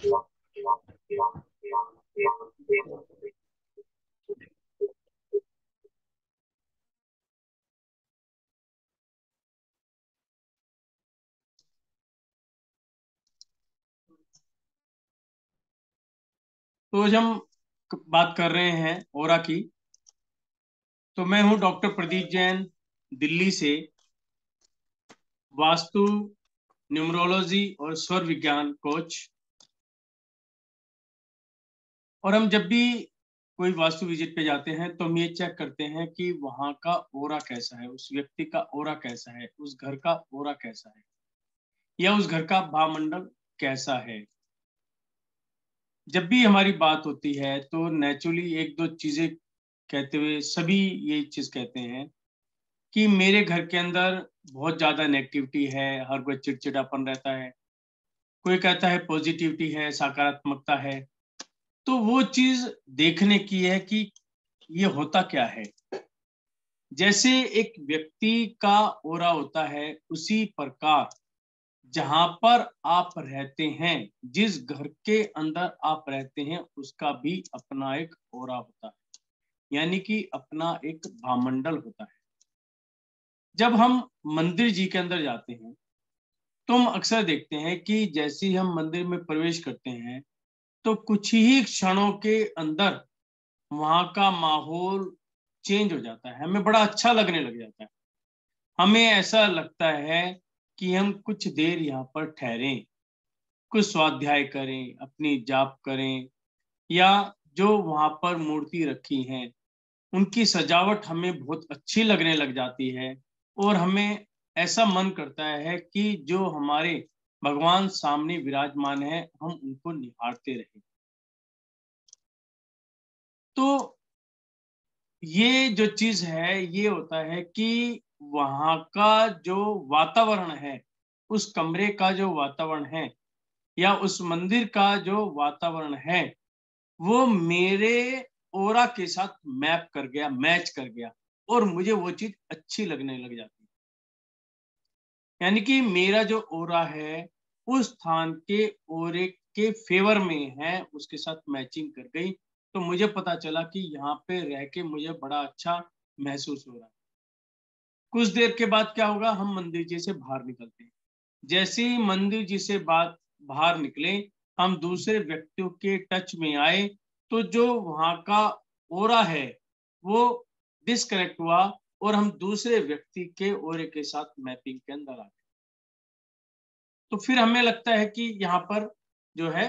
तो आज हम बात कर रहे हैं ओरा की। तो मैं हूं डॉक्टर प्रदीप जैन, दिल्ली से, वास्तु, न्यूमरोलॉजी और स्वर विज्ञान कोच। और हम जब भी कोई वास्तु विजिट पे जाते हैं तो हम ये चेक करते हैं कि वहां का ओरा कैसा है, उस व्यक्ति का ओरा कैसा है, उस घर का ओरा कैसा है, या उस घर का भावमंडल कैसा है। जब भी हमारी बात होती है तो नेचुरली एक दो चीजें कहते हुए सभी ये चीज कहते हैं कि मेरे घर के अंदर बहुत ज्यादा नेगेटिविटी है, हर कोई चिड़चिड़ापन रहता है। कोई कहता है पॉजिटिविटी है, सकारात्मकता है। तो वो चीज देखने की है कि ये होता क्या है। जैसे एक व्यक्ति का ओरा होता है, उसी प्रकार जहां पर आप रहते हैं, जिस घर के अंदर आप रहते हैं, उसका भी अपना एक ओरा होता है, यानी कि अपना एक भावमंडल होता है। जब हम मंदिर जी के अंदर जाते हैं तो हम अक्सर देखते हैं कि जैसे ही हम मंदिर में प्रवेश करते हैं तो कुछ ही क्षणों के अंदर वहां का माहौल चेंज हो जाता है, हमें बड़ा अच्छा लगने लग जाता है। हमें ऐसा लगता है कि हम कुछ देर यहाँ पर ठहरें, कुछ स्वाध्याय करें, अपनी जाप करें, या जो वहां पर मूर्ति रखी हैं उनकी सजावट हमें बहुत अच्छी लगने लग जाती है। और हमें ऐसा मन करता है कि जो हमारे भगवान सामने विराजमान है, हम उनको निहारते रहें। तो ये जो चीज है ये होता है कि वहां का जो वातावरण है, उस कमरे का जो वातावरण है, या उस मंदिर का जो वातावरण है, वो मेरे ओरा के साथ मैप कर गया, मैच कर गया, और मुझे वो चीज अच्छी लगने लग जाती है। यानी कि मेरा जो ओरा है उस स्थान के ओरे के फेवर में है, उसके साथ मैचिंग कर गई। तो मुझे पता चला कि यहाँ पे रह के मुझे बड़ा अच्छा महसूस हो रहा है। कुछ देर के बाद क्या होगा, हम मंदिर जी से बाहर निकलते हैं। जैसे ही मंदिर जी से बात बाहर निकले, हम दूसरे व्यक्तियों के टच में आए, तो जो वहां का ओरा है वो डिस्कनेक्ट हुआ, और हम दूसरे व्यक्ति के ओरे के साथ मैपिंग के अंदर आ गए। तो फिर हमें लगता है कि यहाँ पर जो है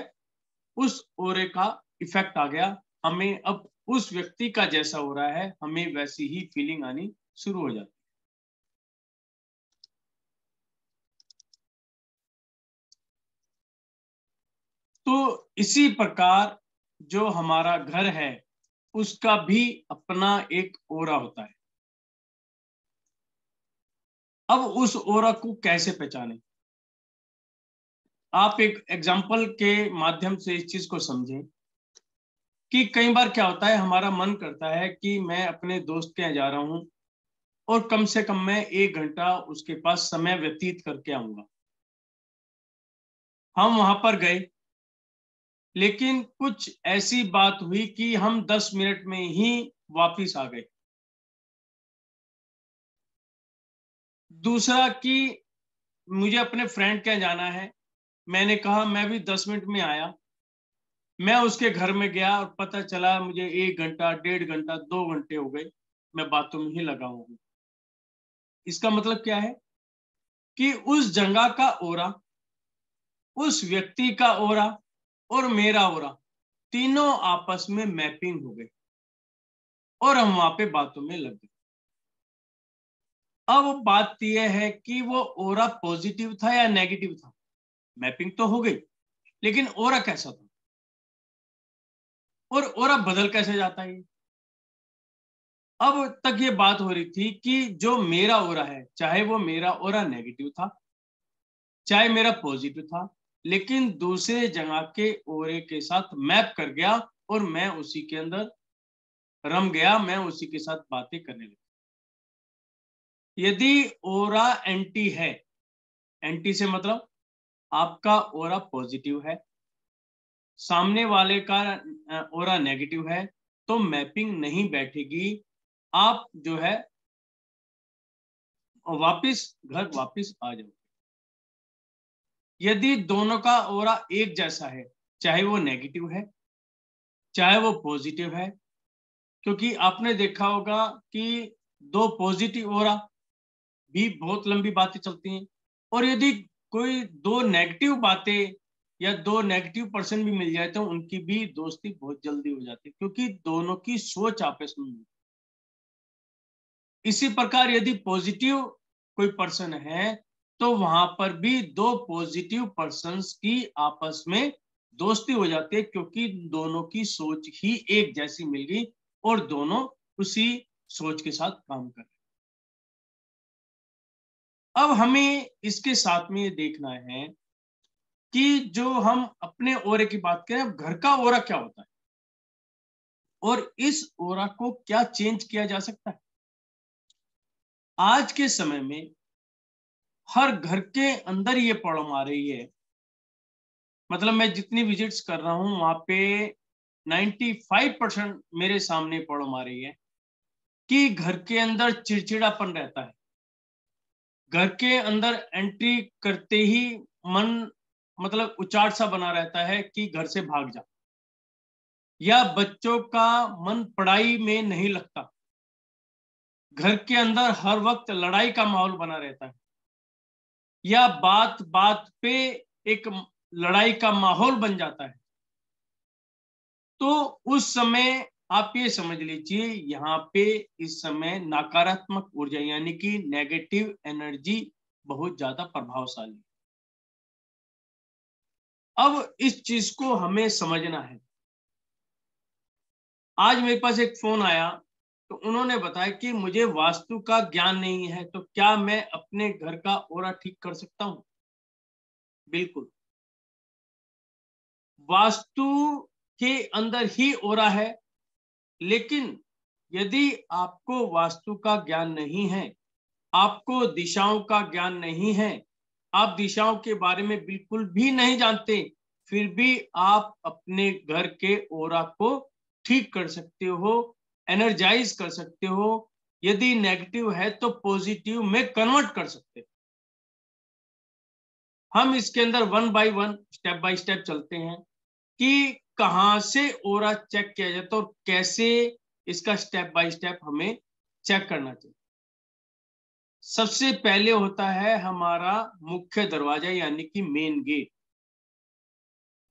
उस ओरे का इफेक्ट आ गया। हमें अब उस व्यक्ति का जैसा हो रहा है, हमें वैसी ही फीलिंग आनी शुरू हो जाती है। तो इसी प्रकार जो हमारा घर है उसका भी अपना एक ओरा होता है। अब उस ओरा को कैसे पहचाने, आप एक एग्जाम्पल के माध्यम से इस चीज को समझें कि कई बार क्या होता है, हमारा मन करता है कि मैं अपने दोस्त के यहाँ जा रहा हूं और कम से कम मैं 1 घंटा उसके पास समय व्यतीत करके आऊंगा। हम वहां पर गए, लेकिन कुछ ऐसी बात हुई कि हम 10 मिनट में ही वापिस आ गए। दूसरा कि मुझे अपने फ्रेंड के यहाँ जाना है, मैंने कहा मैं भी 10 मिनट में आया। मैं उसके घर में गया और पता चला मुझे 1 घंटा, 1.5 घंटा, 2 घंटे हो गए, मैं बातों में ही लगा हूं। इसका मतलब क्या है कि उस जगह का ओरा, उस व्यक्ति का ओरा और मेरा ओरा, तीनों आपस में मैपिंग हो गई, और हम वहां पे बातों में लग गए। अब बात यह है कि वो ओरा पॉजिटिव था या नेगेटिव था। मैपिंग तो हो गई, लेकिन ओरा कैसा था, और ओरा बदल कैसे जाता है। अब तक ये बात हो रही थी कि जो मेरा ओरा है, चाहे वो मेरा ओरा नेगेटिव था, चाहे मेरा पॉजिटिव था, लेकिन दूसरे जगह के ओरे के साथ मैप कर गया, और मैं उसी के अंदर रम गया, मैं उसी के साथ बातें करने लगा। यदि ओरा एंटी है, एंटी से मतलब आपका ओरा पॉजिटिव है, सामने वाले का ऑरा नेगेटिव है तो मैपिंग नहीं बैठेगी, आप जो है घर वापस आ जाओ। यदि दोनों का ऑरा एक जैसा है, चाहे वो नेगेटिव है चाहे वो पॉजिटिव है, क्योंकि आपने देखा होगा कि दो पॉजिटिव ऑरा भी बहुत लंबी बातें चलती हैं, और यदि कोई दो नेगेटिव बातें या दो नेगेटिव पर्सन भी मिल जाए तो उनकी भी दोस्ती बहुत जल्दी हो जाती है, क्योंकि दोनों की सोच आपस में। इसी प्रकार यदि पॉजिटिव कोई पर्सन है तो वहां पर भी दो पॉजिटिव पर्सन्स की आपस में दोस्ती हो जाती है, क्योंकि दोनों की सोच ही एक जैसी मिल गई और दोनों उसी सोच के साथ काम कर रहे। अब हमें इसके साथ में ये देखना है कि जो हम अपने ओरे की बात करें, अब घर का ओरा क्या होता है और इस ओरा को क्या चेंज किया जा सकता है। आज के समय में हर घर के अंदर ये प्रॉब्लम आ रही है, मतलब मैं जितनी विजिट्स कर रहा हूं वहां पे 95% मेरे सामने प्रॉब्लम आ रही है कि घर के अंदर चिड़चिड़ापन रहता है। घर के अंदर एंट्री करते ही मन मतलब उचाट सा बना रहता है कि घर से भाग जा, या बच्चों का मन पढ़ाई में नहीं लगता। घर के अंदर हर वक्त लड़ाई का माहौल बना रहता है, या बात बात पे एक लड़ाई का माहौल बन जाता है। तो उस समय आप ये समझ लीजिए यहाँ पे इस समय नकारात्मक ऊर्जा यानी कि नेगेटिव एनर्जी बहुत ज्यादा प्रभावशाली। अब इस चीज को हमें समझना है। आज मेरे पास एक फोन आया तो उन्होंने बताया कि मुझे वास्तु का ज्ञान नहीं है, तो क्या मैं अपने घर का ओरा ठीक कर सकता हूं? बिल्कुल, वास्तु के अंदर ही ओरा है, लेकिन यदि आपको वास्तु का ज्ञान नहीं है, आपको दिशाओं का ज्ञान नहीं है, आप दिशाओं के बारे में बिल्कुल भी नहीं जानते, फिर भी आप अपने घर के ओरा को ठीक कर सकते हो, एनर्जाइज कर सकते हो। यदि नेगेटिव है तो पॉजिटिव में कन्वर्ट कर सकते हो। हम इसके अंदर one by one step by step चलते हैं कि कहां से ओरा चेक किया जाता है और कैसे इसका स्टेप बाय स्टेप हमें चेक करना चाहिए। सबसे पहले होता है हमारा मुख्य दरवाजा यानी कि मेन गेट,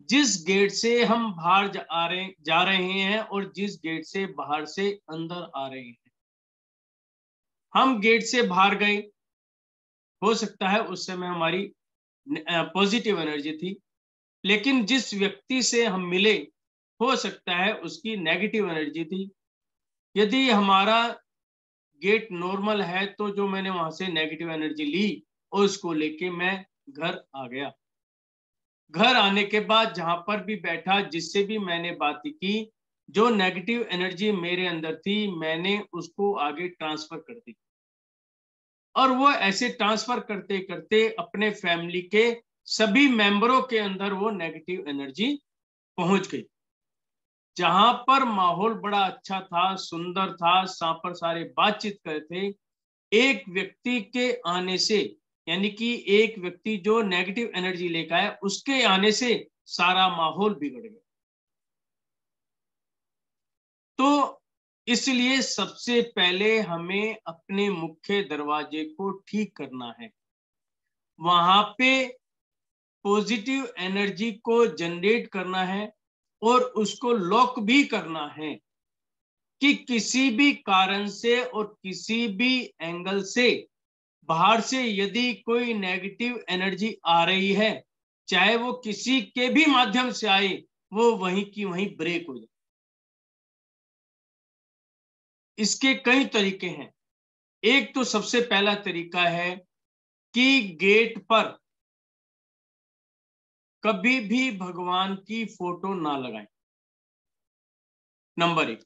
जिस गेट से हम बाहर जा रहे हैं और जिस गेट से बाहर से अंदर आ रहे हैं। हम गेट से बाहर गए, हो सकता है उस समय हमारी पॉजिटिव एनर्जी थी, लेकिन जिस व्यक्ति से हम मिले हो सकता है उसकी नेगेटिव एनर्जी थी। यदि हमारा गेट नॉर्मल है तो जो मैंने वहां से नेगेटिव एनर्जी ली और उसको लेके मैं घर आ गया। घर आने के बाद जहां पर भी बैठा, जिससे भी मैंने बात की, जो नेगेटिव एनर्जी मेरे अंदर थी मैंने उसको आगे ट्रांसफर कर दी, और वो ऐसे ट्रांसफर करते करते अपने फैमिली के सभी मेंबरों के अंदर वो नेगेटिव एनर्जी पहुंच गई। जहां पर माहौल बड़ा अच्छा था, सुंदर था, जहां पर सारे बातचीत कर थे, एक व्यक्ति के आने से यानी कि एक व्यक्ति जो नेगेटिव एनर्जी लेकर आया उसके आने से सारा माहौल बिगड़ गया। तो इसलिए सबसे पहले हमें अपने मुख्य दरवाजे को ठीक करना है, वहां पे पॉजिटिव एनर्जी को जनरेट करना है और उसको लॉक भी करना है कि किसी भी कारण से और किसी भी एंगल से बाहर से यदि कोई नेगेटिव एनर्जी आ रही है, चाहे वो किसी के भी माध्यम से आए, वो वहीं की वहीं ब्रेक हो जाए। इसके कई तरीके हैं। एक तो सबसे पहला तरीका है कि गेट पर कभी भी भगवान की फोटो ना लगाएं। नंबर एक,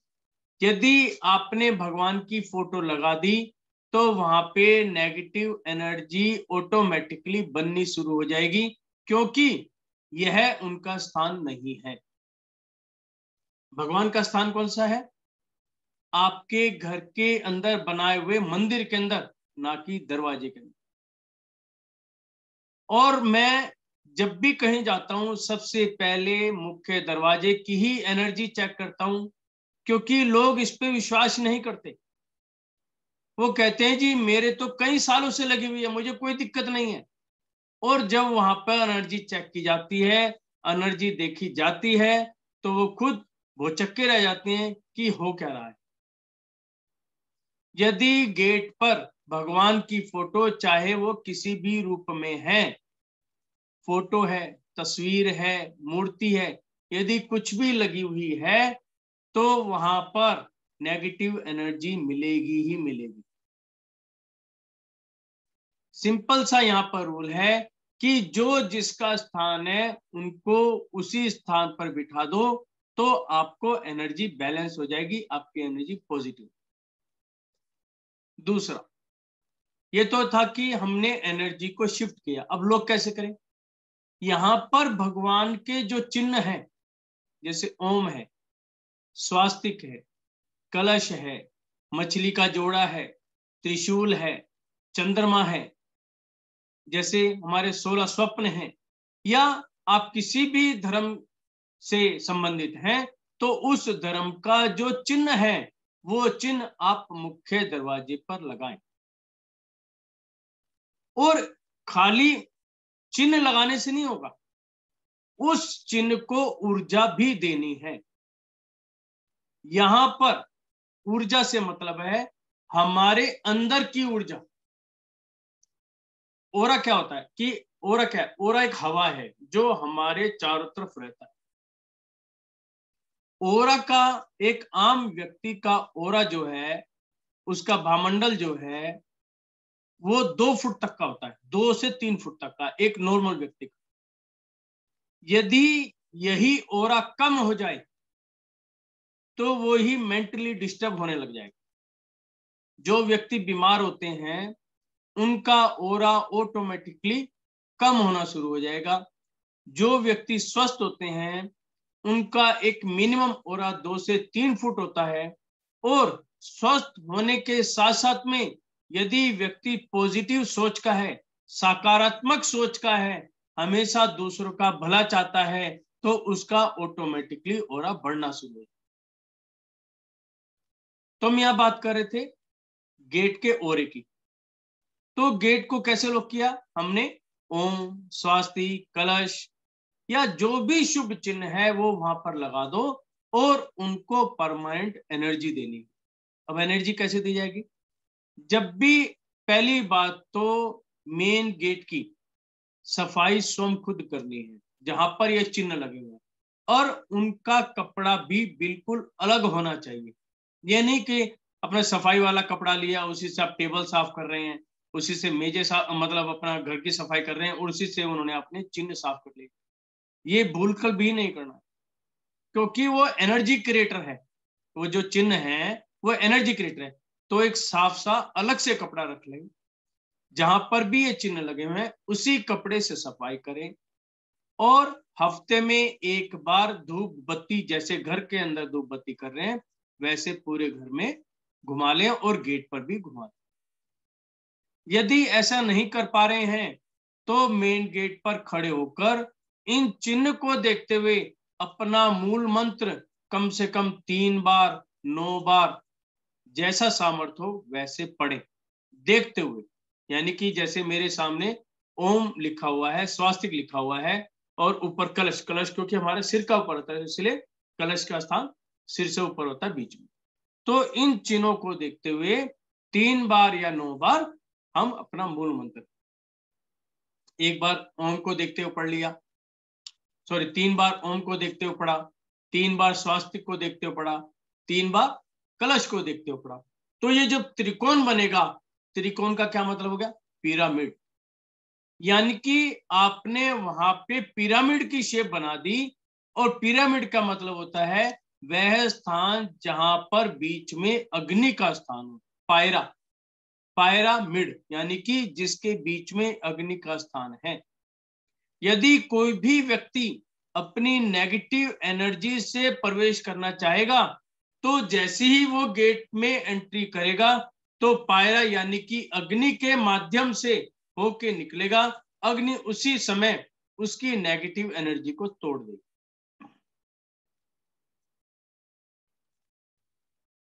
यदि आपने भगवान की फोटो लगा दी तो वहां पे नेगेटिव एनर्जी ऑटोमेटिकली बननी शुरू हो जाएगी, क्योंकि यह उनका स्थान नहीं है। भगवान का स्थान कौन सा है? आपके घर के अंदर बनाए हुए मंदिर के अंदर, ना कि दरवाजे के अंदर। और मैं जब भी कहीं जाता हूं सबसे पहले मुख्य दरवाजे की ही एनर्जी चेक करता हूं, क्योंकि लोग इस पे विश्वास नहीं करते। वो कहते हैं जी मेरे तो कई सालों से लगी हुई है, मुझे कोई दिक्कत नहीं है। और जब वहां पर एनर्जी चेक की जाती है, एनर्जी देखी जाती है, तो वो खुद भौचक्के रह जाते हैं कि हो क्या रहा है। यदि गेट पर भगवान की फोटो, चाहे वो किसी भी रूप में है, फोटो है, तस्वीर है, मूर्ति है, यदि कुछ भी लगी हुई है, तो वहां पर नेगेटिव एनर्जी मिलेगी ही मिलेगी। सिंपल सा यहाँ पर रूल है कि जो जिसका स्थान है उनको उसी स्थान पर बिठा दो, तो आपको एनर्जी बैलेंस हो जाएगी, आपकी एनर्जी पॉजिटिव। दूसरा, ये तो था कि हमने एनर्जी को शिफ्ट किया। अब लोग कैसे करें? यहां पर भगवान के जो चिन्ह हैं, जैसे ओम है, स्वास्तिक है, कलश है, मछली का जोड़ा है, त्रिशूल है, चंद्रमा है, जैसे हमारे 16 स्वप्न हैं, या आप किसी भी धर्म से संबंधित हैं, तो उस धर्म का जो चिन्ह है वो चिन्ह आप मुख्य दरवाजे पर लगाएं। और खाली चिन्ह लगाने से नहीं होगा, उस चिन्ह को ऊर्जा भी देनी है। यहां पर ऊर्जा से मतलब है हमारे अंदर की ऊर्जा। ओरा क्या होता है कि ओरा क्या है? ओरा एक हवा है जो हमारे चारों तरफ रहता है। ओरा का, एक आम व्यक्ति का ओरा जो है, उसका भामंडल जो है, वो 2 फुट तक का होता है, 2 से 3 फुट तक का, एक नॉर्मल व्यक्ति का। यदि यही ओरा कम हो जाए तो वो ही मेंटली डिस्टर्ब होने लग जाएगा। जो व्यक्ति बीमार होते हैं उनका ओरा ऑटोमेटिकली कम होना शुरू हो जाएगा। जो व्यक्ति स्वस्थ होते हैं उनका एक मिनिमम ओरा 2 से 3 फुट होता है। और स्वस्थ होने के साथ साथ में यदि व्यक्ति पॉजिटिव सोच का है, सकारात्मक सोच का है, हमेशा दूसरों का भला चाहता है, तो उसका ऑटोमेटिकली ओरा बढ़ना शुरू हो। तो हम यहां बात कर रहे थे गेट के ओरे की। तो गेट को कैसे लॉक किया हमने? ओम, स्वास्ति, कलश या जो भी शुभ चिन्ह है वो वहां पर लगा दो और उनको परमानेंट एनर्जी देनी। अब एनर्जी कैसे दी जाएगी? जब भी, पहली बात तो मेन गेट की सफाई स्वयं खुद करनी है, जहां पर ये चिन्ह लगे हुए हैं, और उनका कपड़ा भी बिल्कुल अलग होना चाहिए। ये नहीं कि अपना सफाई वाला कपड़ा लिया, उसी से आप टेबल साफ कर रहे हैं, उसी से मेजे साफ, मतलब अपना घर की सफाई कर रहे हैं, और उसी से उन्होंने अपने चिन्ह साफ कर लिए। ये भूलकर भी नहीं करना, क्योंकि वो एनर्जी क्रिएटर है। वो जो चिन्ह है वो एनर्जी क्रिएटर है। तो एक साफ सा अलग से कपड़ा रख लें, जहां पर भी ये चिन्ह लगे हुए हैं उसी कपड़े से सफाई करें। और हफ्ते में एक बार धूप बत्ती, जैसे घर के अंदर धूप बत्ती कर रहे हैं वैसे पूरे घर में घुमा लें, और गेट पर भी घुमा लें। यदि ऐसा नहीं कर पा रहे हैं तो मेन गेट पर खड़े होकर इन चिन्ह को देखते हुए अपना मूल मंत्र कम से कम 3 बार, 9 बार, जैसा सामर्थ्य हो वैसे पढ़े, देखते हुए। यानी कि जैसे मेरे सामने ओम लिखा हुआ है, स्वास्तिक लिखा हुआ है, और ऊपर कलश, कलश क्योंकि हमारे सिर का ऊपर होता है इसलिए कलश का स्थान सिर से ऊपर होता है, बीच में। तो इन चिन्हों को देखते हुए 3 बार या 9 बार हम अपना मूल मंत्र, एक बार ओम को देखते हुए पढ़ लिया, सॉरी 3 बार ओम को देखते हुए पढ़ा, 3 बार स्वास्तिक को देखते हुए पढ़ा, 3 बार कलश को देखते हुए पढ़ा। तो ये जब त्रिकोण बनेगा, त्रिकोण का क्या मतलब हो गया? पिरामिड। यानी कि आपने वहां पे पिरामिड की शेप बना दी। और पिरामिड का मतलब होता है वह स्थान जहां पर बीच में अग्नि का स्थान हो, पायरा, पायरामिड, यानी कि जिसके बीच में अग्नि का स्थान है। यदि कोई भी व्यक्ति अपनी नेगेटिव एनर्जी से प्रवेश करना चाहेगा तो जैसे ही वो गेट में एंट्री करेगा तो पायरा यानी कि अग्नि के माध्यम से होके निकलेगा। अग्नि उसी समय उसकी नेगेटिव एनर्जी को तोड़ देगी।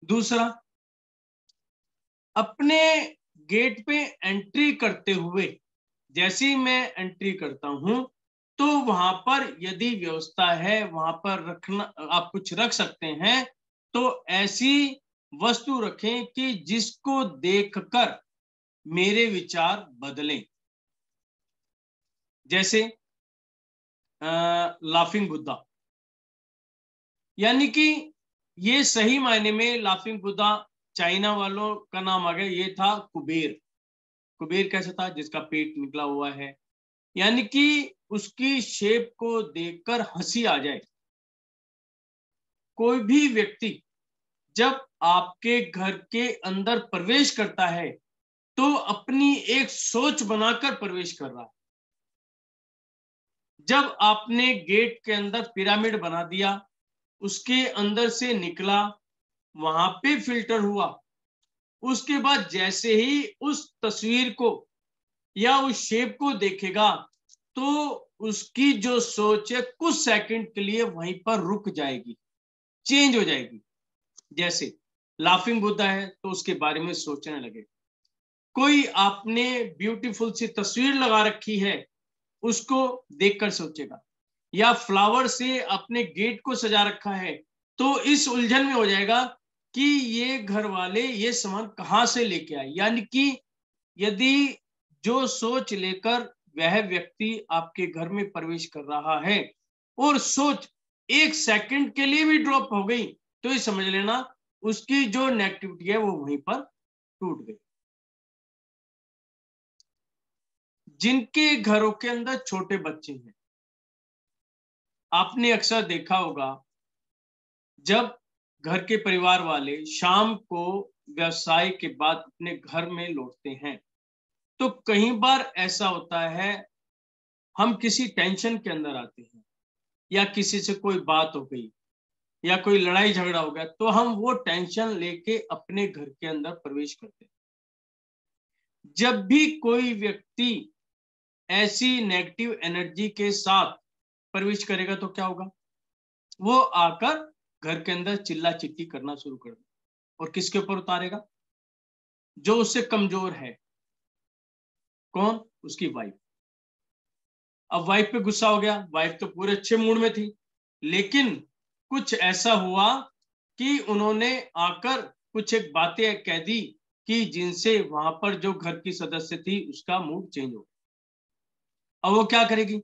दूसरा, अपने गेट पे एंट्री करते हुए जैसे ही मैं एंट्री करता हूं तो वहां पर यदि व्यवस्था है वहां पर रखना, आप कुछ रख सकते हैं तो ऐसी वस्तु रखें कि जिसको देखकर मेरे विचार बदलें। जैसे लाफिंग बुद्धा, यानी कि ये सही मायने में लाफिंग बुद्धा चाइना वालों का नाम आ गया। ये था कुबेर। कुबेर कैसा था? जिसका पेट निकला हुआ है, यानी कि उसकी शेप को देखकर हंसी आ जाए। कोई भी व्यक्ति जब आपके घर के अंदर प्रवेश करता है तो अपनी एक सोच बनाकर प्रवेश कर रहा है। जब आपने गेट के अंदर पिरामिड बना दिया, उसके अंदर से निकला, वहां पे फिल्टर हुआ, उसके बाद जैसे ही उस तस्वीर को या उस शेप को देखेगा तो उसकी जो सोच है कुछ सेकंड के लिए वहीं पर रुक जाएगी, चेंज हो जाएगी। जैसे लाफिंग बुद्धा है तो उसके बारे में सोचने लगे। कोई आपने ब्यूटीफुल सी तस्वीर लगा रखी है, उसको देखकर सोचेगा। या फ्लावर से अपने गेट को सजा रखा है तो इस उलझन में हो जाएगा कि ये घर वाले ये सामान कहां से लेके आए। यानी कि यदि जो सोच लेकर वह व्यक्ति आपके घर में प्रवेश कर रहा है और सोच एक सेकंड के लिए भी ड्रॉप हो गई तो ये समझ लेना उसकी जो नेगेटिविटी है वो वहीं पर टूट गई। जिनके घरों के अंदर छोटे बच्चे हैं, आपने अक्सर देखा होगा जब घर के परिवार वाले शाम को व्यवसाय के बाद अपने घर में लौटते हैं तो कई बार ऐसा होता है हम किसी टेंशन के अंदर आते हैं या किसी से कोई बात हो गई या कोई लड़ाई झगड़ा हो गया तो हम वो टेंशन लेके अपने घर के अंदर प्रवेश करते हैं। जब भी कोई व्यक्ति ऐसी नेगेटिव एनर्जी के साथ प्रवेश करेगा तो क्या होगा? वो आकर घर के अंदर चिल्ला चिट्ठी करना शुरू कर देगा। और किसके ऊपर उतारेगा? जो उससे कमजोर है। कौन? उसकी वाइफ। अब वाइफ पे गुस्सा हो गया, वाइफ तो पूरे अच्छे मूड में थी, लेकिन कुछ ऐसा हुआ कि उन्होंने आकर कुछ एक बातें कह दी कि जिनसे वहां पर जो घर की सदस्य थी उसका मूड चेंज हो गया। अब वो क्या करेगी?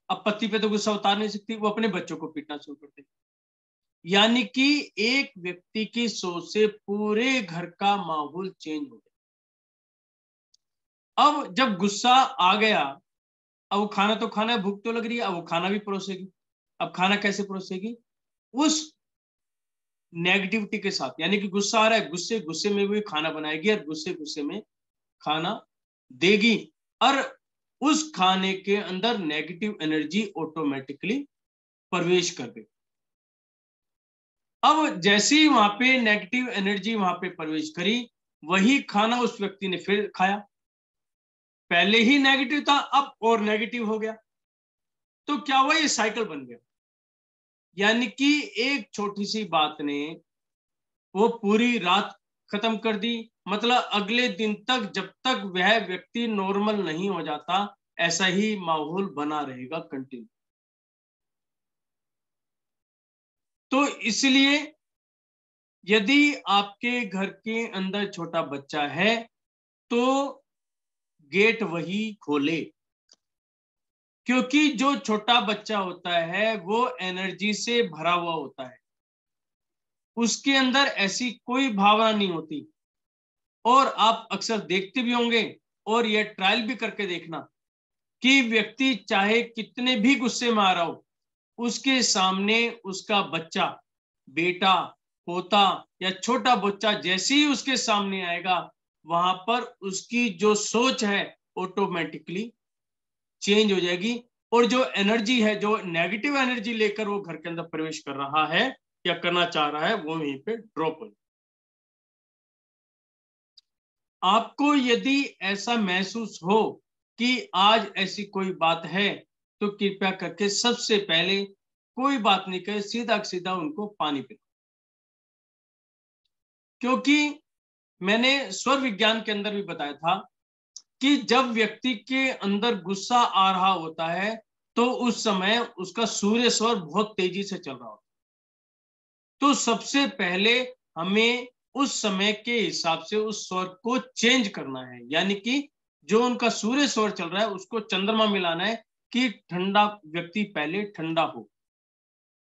अब पति पे तो गुस्सा उतार नहीं सकती, वो अपने बच्चों को पीटना शुरू कर देगी। यानी कि एक व्यक्ति की सोच से पूरे घर का माहौल चेंज हो गया। अब जब गुस्सा आ गया, अब वो खाना तो खाना है, भूख तो लग रही है, अब वो खाना भी परोसेगी। अब खाना कैसे परोसेगी? उस नेगेटिविटी के साथ, यानी कि गुस्सा आ रहा है, गुस्से गुस्से में भी खाना बनाएगी और गुस्से गुस्से में खाना देगी और उस खाने के अंदर नेगेटिव एनर्जी ऑटोमेटिकली प्रवेश कर गई। अब जैसे ही वहां पे नेगेटिव एनर्जी वहां पे प्रवेश करी, वही खाना उस व्यक्ति ने फिर खाया। पहले ही नेगेटिव था, अब और नेगेटिव हो गया। तो क्या हुआ? ये साइकिल बन गया। यानी कि एक छोटी सी बात ने वो पूरी रात खत्म कर दी। मतलब अगले दिन तक जब तक वह व्यक्ति नॉर्मल नहीं हो जाता ऐसा ही माहौल बना रहेगा कंटिन्यू। तो इसलिए यदि आपके घर के अंदर छोटा बच्चा है तो गेट वही खोले, क्योंकि जो छोटा बच्चा होता है वो एनर्जी से भरा हुआ होता है, उसके अंदर ऐसी कोई भावना नहीं होती। और आप अक्सर देखते भी होंगे और यह ट्रायल भी करके देखना कि व्यक्ति चाहे कितने भी गुस्से में आ रहा हो, उसके सामने उसका बच्चा, बेटा, पोता या छोटा बच्चा जैसे ही उसके सामने आएगा वहां पर उसकी जो सोच है ऑटोमेटिकली चेंज हो जाएगी और जो एनर्जी है, जो नेगेटिव एनर्जी लेकर वो घर के अंदर प्रवेश कर रहा है या करना चाह रहा है, वो वहीं पे ड्रॉप हो। आपको यदि ऐसा महसूस हो कि आज ऐसी कोई बात है, तो कृपया करके सबसे पहले कोई बात नहीं कहे, सीधा सीधा उनको पानी पिलाओ। क्योंकि मैंने स्वर विज्ञान के अंदर भी बताया था कि जब व्यक्ति के अंदर गुस्सा आ रहा होता है, तो उस समय उसका सूर्य स्वर बहुत तेजी से चल रहा होता है। तो सबसे पहले हमें उस समय के हिसाब से उस स्वर को चेंज करना है, यानी कि जो उनका सूर्य स्वर चल रहा है उसको चंद्रमा मिलाना है कि ठंडा व्यक्ति पहले ठंडा हो।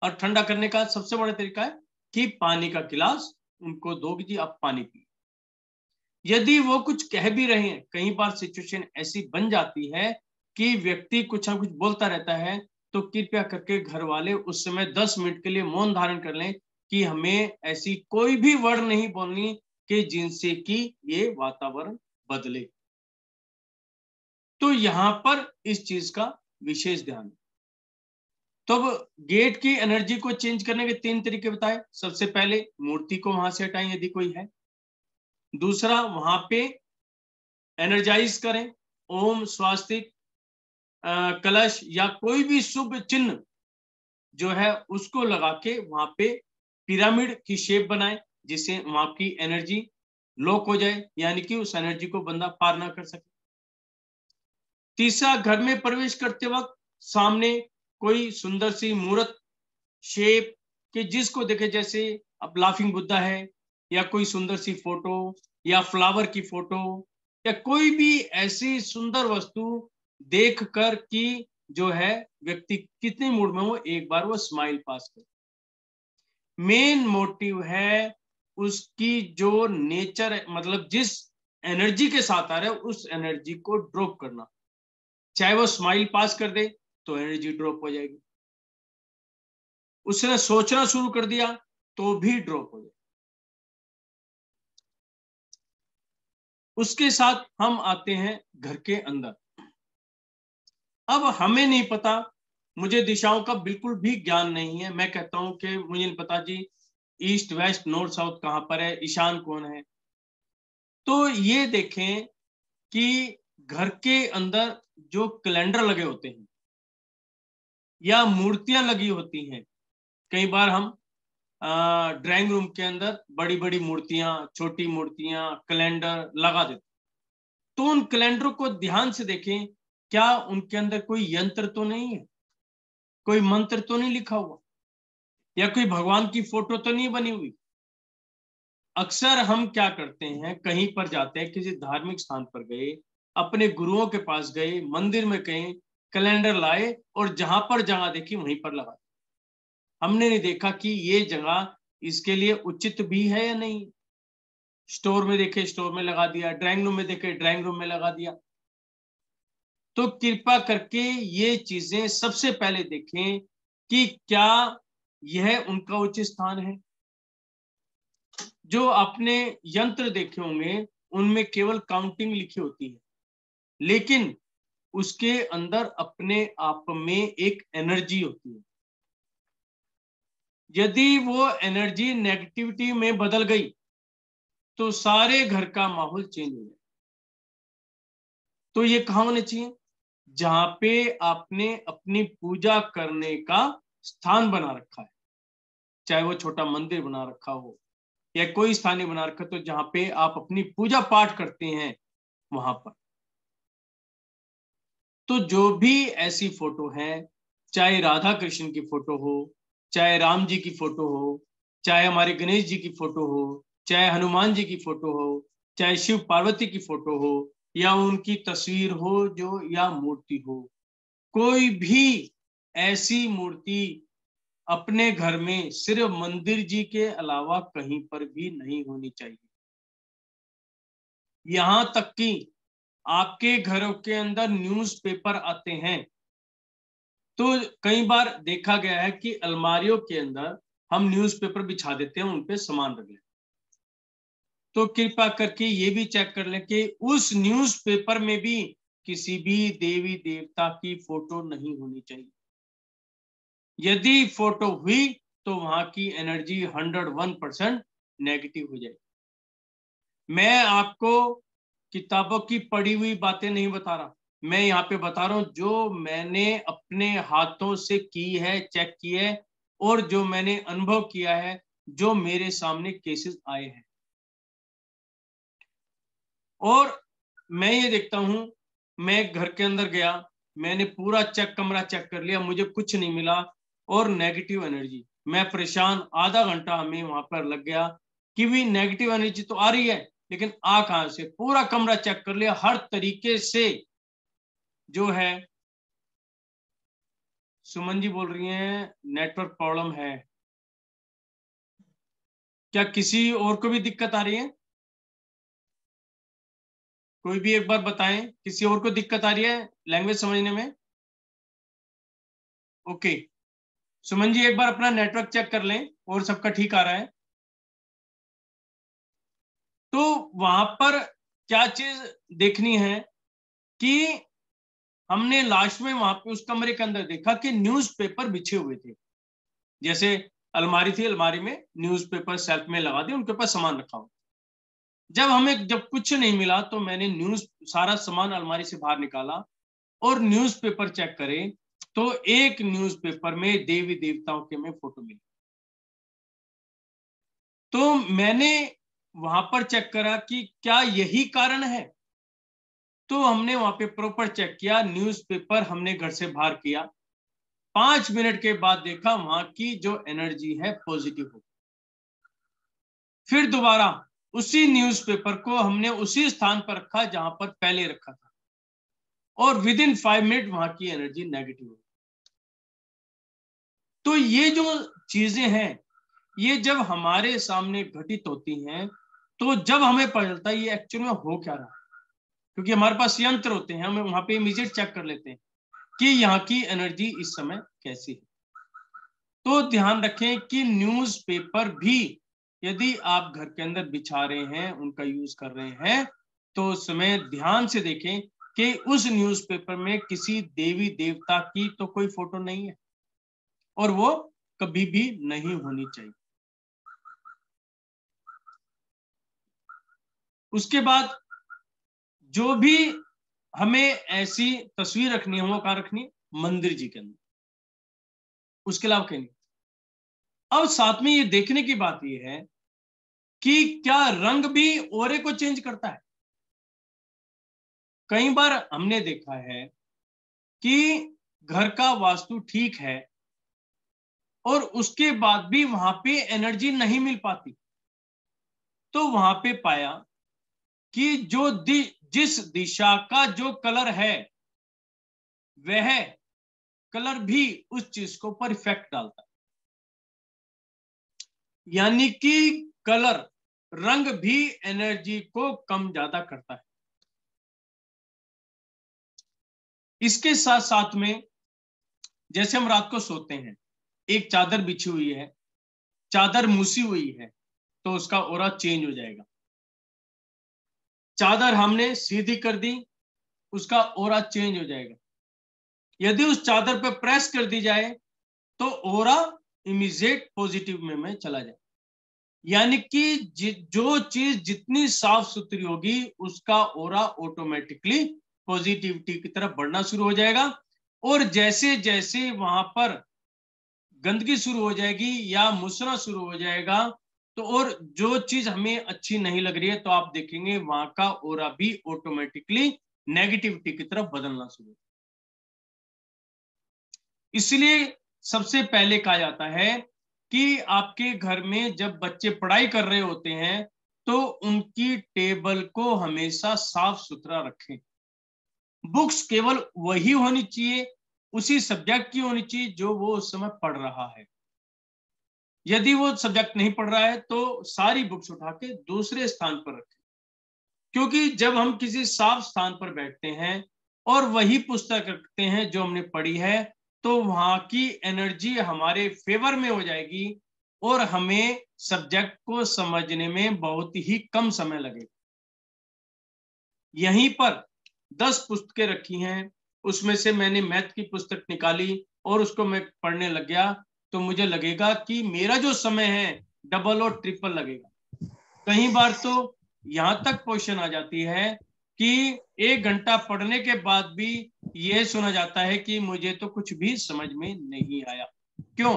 और ठंडा करने का सबसे बड़ा तरीका है कि पानी का गिलास उनको दो कि जी आप पानी पिए। यदि वो कुछ कह भी रहे हैं, कई बार सिचुएशन ऐसी बन जाती है कि व्यक्ति कुछ ना कुछ बोलता रहता है, तो कृपया करके घर वाले उस समय 10 मिनट के लिए मौन धारण कर लें कि हमें ऐसी कोई भी वर्ड नहीं बोलनी कि जिनसे कि ये वातावरण बदले। तो यहां पर इस चीज का विशेष ध्यान। तो अब गेट की एनर्जी को चेंज करने के 3 तरीके बताए। सबसे पहले मूर्ति को वहां से हटाएं यदि कोई है। दूसरा, वहां पे एनर्जाइज करें, ओम, स्वास्तिक, कलश या कोई भी शुभ चिन्ह जो है उसको लगा के वहां पे पिरामिड की शेप बनाए, जिससे वहां की एनर्जी लॉक हो जाए, यानी कि उस एनर्जी को बंदा पार ना कर सके। तीसरा, घर में प्रवेश करते वक्त सामने कोई सुंदर सी मूर्त शेप के जिसको देखे, जैसे अब लाफिंग बुद्धा है या कोई सुंदर सी फोटो या फ्लावर की फोटो या कोई भी ऐसी सुंदर वस्तु देख कर कि जो है व्यक्ति कितने मूड में हो, एक बार वो स्माइल पास करे। मेन मोटिव है उसकी जो नेचर है, मतलब जिस एनर्जी के साथ आ रहा है उस एनर्जी को ड्रॉप करना। चाहे वो स्माइल पास कर दे तो एनर्जी ड्रॉप हो जाएगी, उसने सोचना शुरू कर दिया तो भी ड्रॉप हो जाए। उसके साथ हम आते हैं घर के अंदर। अब हमें नहीं पता, मुझे दिशाओं का बिल्कुल भी ज्ञान नहीं है। मैं कहता हूं कि मुझे नहीं पता जी ईस्ट वेस्ट नॉर्थ साउथ कहां पर है, ईशान कौन है। तो ये देखें कि घर के अंदर जो कैलेंडर लगे होते हैं या मूर्तियां लगी होती हैं, कई बार हम ड्राइंग रूम के अंदर बड़ी बड़ी मूर्तियां, छोटी मूर्तियां, कैलेंडर लगा देते। तो उन कैलेंडर को ध्यान से देखें, क्या उनके अंदर कोई यंत्र तो नहीं है, कोई मंत्र तो नहीं लिखा हुआ, या कोई भगवान की फोटो तो नहीं बनी हुई। अक्सर हम क्या करते हैं, कहीं पर जाते हैं, किसी धार्मिक स्थान पर गए, अपने गुरुओं के पास गए, मंदिर में गए, कैलेंडर लाए और जहां पर जगह देखी वहीं पर लगा। हमने नहीं देखा कि ये जगह इसके लिए उचित भी है या नहीं। स्टोर में देखे स्टोर में लगा दिया, ड्राइंग रूम में देखे ड्राइंग रूम में लगा दिया। तो कृपा करके ये चीजें सबसे पहले देखें कि क्या यह उनका उचित स्थान है। जो आपने यंत्र देखे होंगे उनमें केवल काउंटिंग लिखी होती है, लेकिन उसके अंदर अपने आप में एक एनर्जी होती है। यदि वो एनर्जी नेगेटिविटी में बदल गई तो सारे घर का माहौल चेंज हो जाए। तो ये कहां होने चाहिए, जहां पे आपने अपनी पूजा करने का स्थान बना रखा है, चाहे वो छोटा मंदिर बना रखा हो या कोई स्थानीय बना रखा, तो जहां पे आप अपनी पूजा पाठ करते हैं वहां पर। तो जो भी ऐसी फोटो है, चाहे राधा कृष्ण की फोटो हो, चाहे राम जी की फोटो हो, चाहे हमारे गणेश जी की फोटो हो, चाहे हनुमान जी की फोटो हो, चाहे शिव पार्वती की फोटो हो, या उनकी तस्वीर हो जो या मूर्ति हो, कोई भी ऐसी मूर्ति अपने घर में सिर्फ मंदिर जी के अलावा कहीं पर भी नहीं होनी चाहिए। यहां तक कि आपके घरों के अंदर न्यूज़पेपर आते हैं, तो कई बार देखा गया है कि अलमारियों के अंदर हम न्यूज़पेपर बिछा देते हैं, उन पे सामान रख लेते। तो कृपा करके ये भी चेक कर लें कि उस न्यूज़पेपर में भी किसी भी देवी देवता की फोटो नहीं होनी चाहिए। यदि फोटो हुई तो वहां की एनर्जी 101% नेगेटिव हो जाएगी। मैं आपको किताबों की पढ़ी हुई बातें नहीं बता रहा, मैं यहाँ पे बता रहा हूं जो मैंने अपने हाथों से की है, चेक की है, और जो मैंने अनुभव किया है, जो मेरे सामने केसेस आए हैं। और मैं ये देखता हूं, मैं घर के अंदर गया, मैंने पूरा कमरा चेक कर लिया, मुझे कुछ नहीं मिला, और नेगेटिव एनर्जी, मैं परेशान, आधा घंटा हमें वहां पर लग गया कि भी नेगेटिव एनर्जी तो आ रही है, लेकिन आ कहां से। पूरा कमरा चेक कर लिया, हर तरीके से जो है। सुमन जी बोल रही हैं नेटवर्क प्रॉब्लम है, क्या किसी और को भी दिक्कत आ रही है? कोई भी एक बार बताएं, किसी और को दिक्कत आ रही है लैंग्वेज समझने में? ओके, सुमन जी एक बार अपना नेटवर्क चेक कर लें और सबका ठीक आ रहा है। तो वहां पर क्या चीज देखनी है कि हमने लास्ट में वहां पे उस कमरे के अंदर देखा कि न्यूज़पेपर बिछे हुए थे। जैसे अलमारी थी, अलमारी में न्यूज़पेपर सेल्फ में लगा दी, उनके ऊपर सामान रखा हो। जब कुछ नहीं मिला तो मैंने सारा सामान अलमारी से बाहर निकाला और न्यूज़पेपर चेक करे, तो एक न्यूज़पेपर में देवी देवताओं के में फोटो मिली। तो मैंने वहां पर चेक करा कि क्या यही कारण है। तो हमने वहां पे प्रॉपर चेक किया, न्यूज़पेपर हमने घर से बाहर किया, 5 मिनट के बाद देखा वहां की जो एनर्जी है पॉजिटिव हो। फिर दोबारा उसी न्यूज़पेपर को हमने उसी स्थान पर रखा जहां पर पहले रखा था, और विद इन 5 मिनट वहां की एनर्जी नेगेटिव हो। तो ये जो चीजें हैं, ये जब हमारे सामने घटित होती हैं, तो जब हमें पता चलता है ये एक्चुअल में हो क्या रहा है, क्योंकि हमारे पास यंत्र होते हैं, हम वहां पे इमीडिएट चेक कर लेते हैं कि यहाँ की एनर्जी इस समय कैसी है। तो ध्यान रखें कि न्यूज़पेपर भी यदि आप घर के अंदर बिछा रहे हैं, उनका यूज कर रहे हैं, तो उस समय ध्यान से देखें कि उस न्यूज़पेपर में किसी देवी देवता की तो कोई फोटो नहीं है, और वो कभी भी नहीं होनी चाहिए। उसके बाद जो भी हमें ऐसी तस्वीर रखनी है, वो कहाँ रखनी है? मंदिर जी के अंदर, उसके अलावा कहीं नहीं। अब साथ में ये देखने की बात ये है कि क्या रंग भी ओरे को चेंज करता है? कई बार हमने देखा है कि घर का वास्तु ठीक है और उसके बाद भी वहां पे एनर्जी नहीं मिल पाती। तो वहां पे पाया कि जिस दिशा का जो कलर है, वह कलर भी उस चीज को पर इफेक्ट डालता है। यानी कि कलर, रंग भी एनर्जी को कम ज्यादा करता है। इसके साथ साथ में जैसे हम रात को सोते हैं, एक चादर बिछी हुई है, चादर मूसी हुई है, तो उसका ऑरा चेंज हो जाएगा। चादर हमने सीधी कर दी, उसका ऑरा चेंज हो जाएगा। यदि उस चादर पर प्रेस कर दी जाए तो ऑरा इमीडिएट पॉजिटिव में चला जाए। यानी कि जो चीज जितनी साफ सुथरी होगी, उसका ऑरा ऑटोमेटिकली पॉजिटिविटी की तरफ बढ़ना शुरू हो जाएगा। और जैसे जैसे वहां पर गंदगी शुरू हो जाएगी या मुसरा शुरू हो जाएगा, तो और जो चीज हमें अच्छी नहीं लग रही है, तो आप देखेंगे वहां का ऑरा भी ऑटोमेटिकली नेगेटिविटी की तरफ बदलना शुरू। इसलिए सबसे पहले कहा जाता है कि आपके घर में जब बच्चे पढ़ाई कर रहे होते हैं, तो उनकी टेबल को हमेशा साफ सुथरा रखें। बुक्स केवल वही होनी चाहिए, उसी सब्जेक्ट की होनी चाहिए जो वो उस समय पढ़ रहा है। यदि वो सब्जेक्ट नहीं पढ़ रहा है तो सारी बुक्स उठा के दूसरे स्थान पर रखें। क्योंकि जब हम किसी साफ स्थान पर बैठते हैं और वही पुस्तक रखते हैं जो हमने पढ़ी है, तो वहां की एनर्जी हमारे फेवर में हो जाएगी और हमें सब्जेक्ट को समझने में बहुत ही कम समय लगेगा। यहीं पर 10 पुस्तकें रखी हैं, उसमें से मैंने मैथ की पुस्तक निकाली और उसको मैं पढ़ने लग गया, तो मुझे लगेगा कि मेरा जो समय है डबल और ट्रिपल लगेगा। कई बार तो यहां तक क्वेश्चन आ जाती है कि 1 घंटा पढ़ने के बाद भी यह सुना जाता है कि मुझे तो कुछ भी समझ में नहीं आया। क्यों?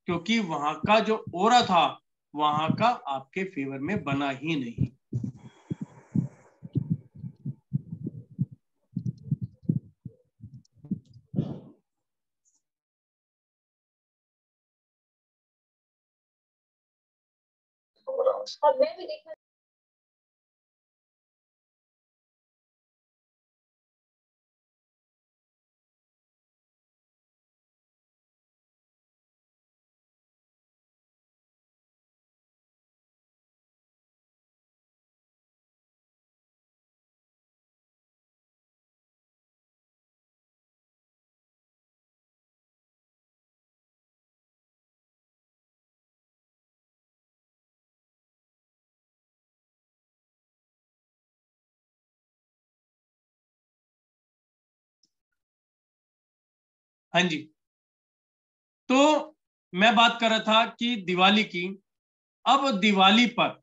क्योंकि वहां का जो ओरा था वहां का आपके फेवर में बना ही नहीं। और मैं भी देखना हाँ जी, तो मैं बात कर रहा था कि दिवाली की। अब दिवाली पर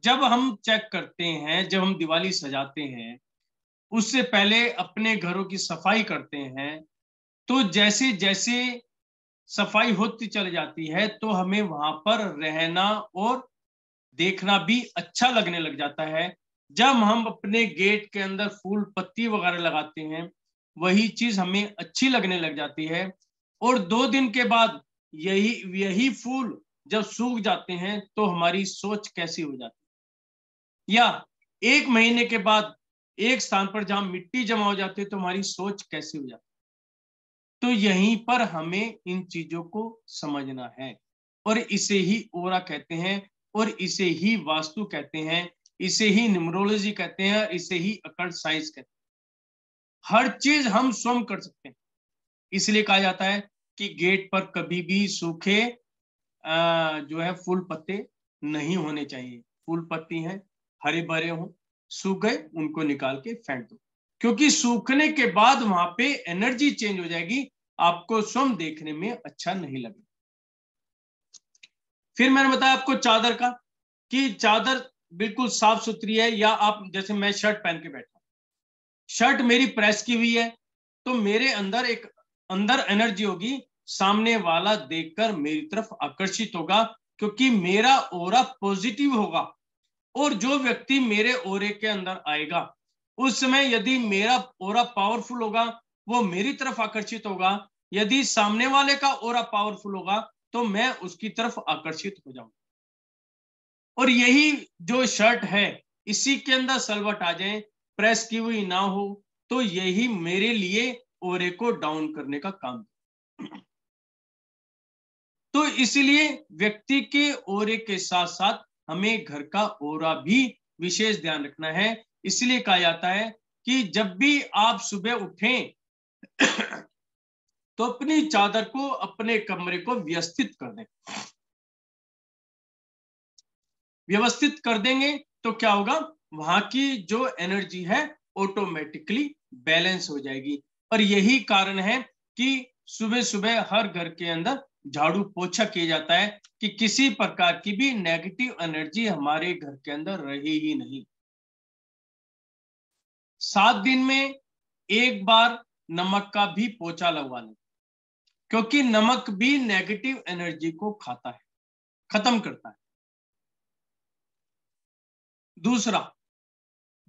जब हम चेक करते हैं, जब हम दिवाली सजाते हैं, उससे पहले अपने घरों की सफाई करते हैं, तो जैसे जैसे सफाई होती चली जाती है तो हमें वहां पर रहना और देखना भी अच्छा लगने लग जाता है। जब हम अपने गेट के अंदर फूल पत्ती वगैरह लगाते हैं, वही चीज हमें अच्छी लगने लग जाती है। और 2 दिन के बाद यही यही फूल जब सूख जाते हैं तो हमारी सोच कैसी हो जाती है, या 1 महीने के बाद एक स्थान पर जहां मिट्टी जमा हो जाती है तो हमारी सोच कैसी हो जाती है। तो यहीं पर हमें इन चीजों को समझना है, और इसे ही ओरा कहते हैं, और इसे ही वास्तु कहते हैं, इसे ही न्यूमरोलॉजी कहते हैं, इसे ही अकल्ट साइंस कहते हैं। हर चीज हम स्वयं कर सकते हैं। इसलिए कहा जाता है कि गेट पर कभी भी सूखे जो है फूल पत्ते नहीं होने चाहिए। फूल पत्ती हैं, हरे भरे हों, सूख गए उनको निकाल के फेंक दो, क्योंकि सूखने के बाद वहां पे एनर्जी चेंज हो जाएगी, आपको स्वयं देखने में अच्छा नहीं लगेगा। फिर मैंने बताया आपको चादर का, कि चादर बिल्कुल साफ सुथरी है, या आप जैसे मैं शर्ट पहन के बैठा, शर्ट मेरी प्रेस की हुई है, तो मेरे अंदर एक अंदर एनर्जी होगी, सामने वाला देखकर मेरी तरफ आकर्षित होगा, क्योंकि मेरा ओरा पॉजिटिव होगा। और जो व्यक्ति मेरे ओरे के अंदर आएगा, उस समय यदि मेरा ओरा पावरफुल होगा, वो मेरी तरफ आकर्षित होगा। यदि सामने वाले का ओरा पावरफुल होगा तो मैं उसकी तरफ आकर्षित हो जाऊंगा। और यही जो शर्ट है, इसी के अंदर सलवट आ जाए, प्रेस की हुई ना हो, तो यही मेरे लिए ओरे को डाउन करने का काम। तो इसलिए व्यक्ति के ओरे के साथ साथ हमें घर का ओरा भी विशेष ध्यान रखना है। इसलिए कहा जाता है कि जब भी आप सुबह उठें तो अपनी चादर को, अपने कमरे को व्यवस्थित कर दें। व्यवस्थित कर देंगे तो क्या होगा, वहां की जो एनर्जी है ऑटोमेटिकली बैलेंस हो जाएगी। और यही कारण है कि सुबह सुबह हर घर के अंदर झाड़ू पोछा किया जाता है, कि किसी प्रकार की भी नेगेटिव एनर्जी हमारे घर के अंदर रहे ही नहीं। 7 दिन में एक बार नमक का भी पोछा लगवा लें, क्योंकि नमक भी नेगेटिव एनर्जी को खाता है, खत्म करता है। दूसरा,